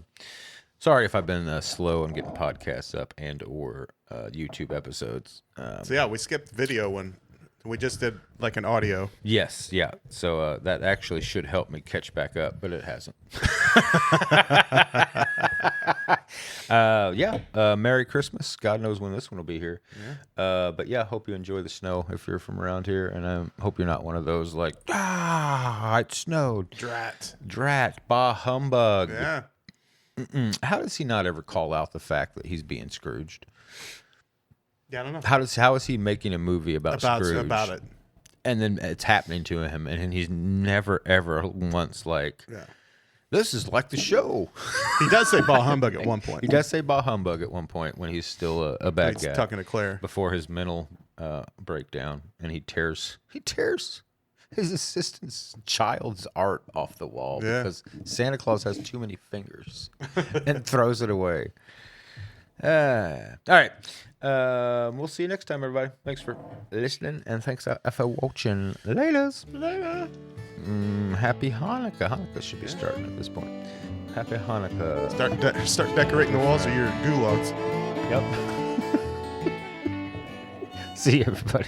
sorry if I've been slow on getting podcasts up and or YouTube episodes. So yeah, we skipped video when we just did like an audio. Yes, yeah. So that actually should help me catch back up, but it hasn't. Merry Christmas. God knows when this one will be here. Yeah. But yeah, hope you enjoy the snow if you're from around here, and I hope you're not one of those like, it snowed. Drat, bah humbug. Yeah. How does he not ever call out the fact that he's being Scrooged? Yeah, I don't know. How is he making a movie about Scrooge? About it. And then it's happening to him, and he's never, ever once like, this is like the show. He does say bah humbug at one point. He does say bah humbug at one point when he's still a bad guy. He's talking to Claire. Before his mental breakdown, and he tears his assistant's child's art off the wall Yeah. because Santa Claus has too many fingers and throws it away. All right. We'll see you next time, everybody. Thanks for listening and thanks for watching. Laters. Later. Happy Hanukkah. Hanukkah should be starting at this point. Happy Hanukkah. Start decorating the walls of your gulags. Yep. See you, everybody.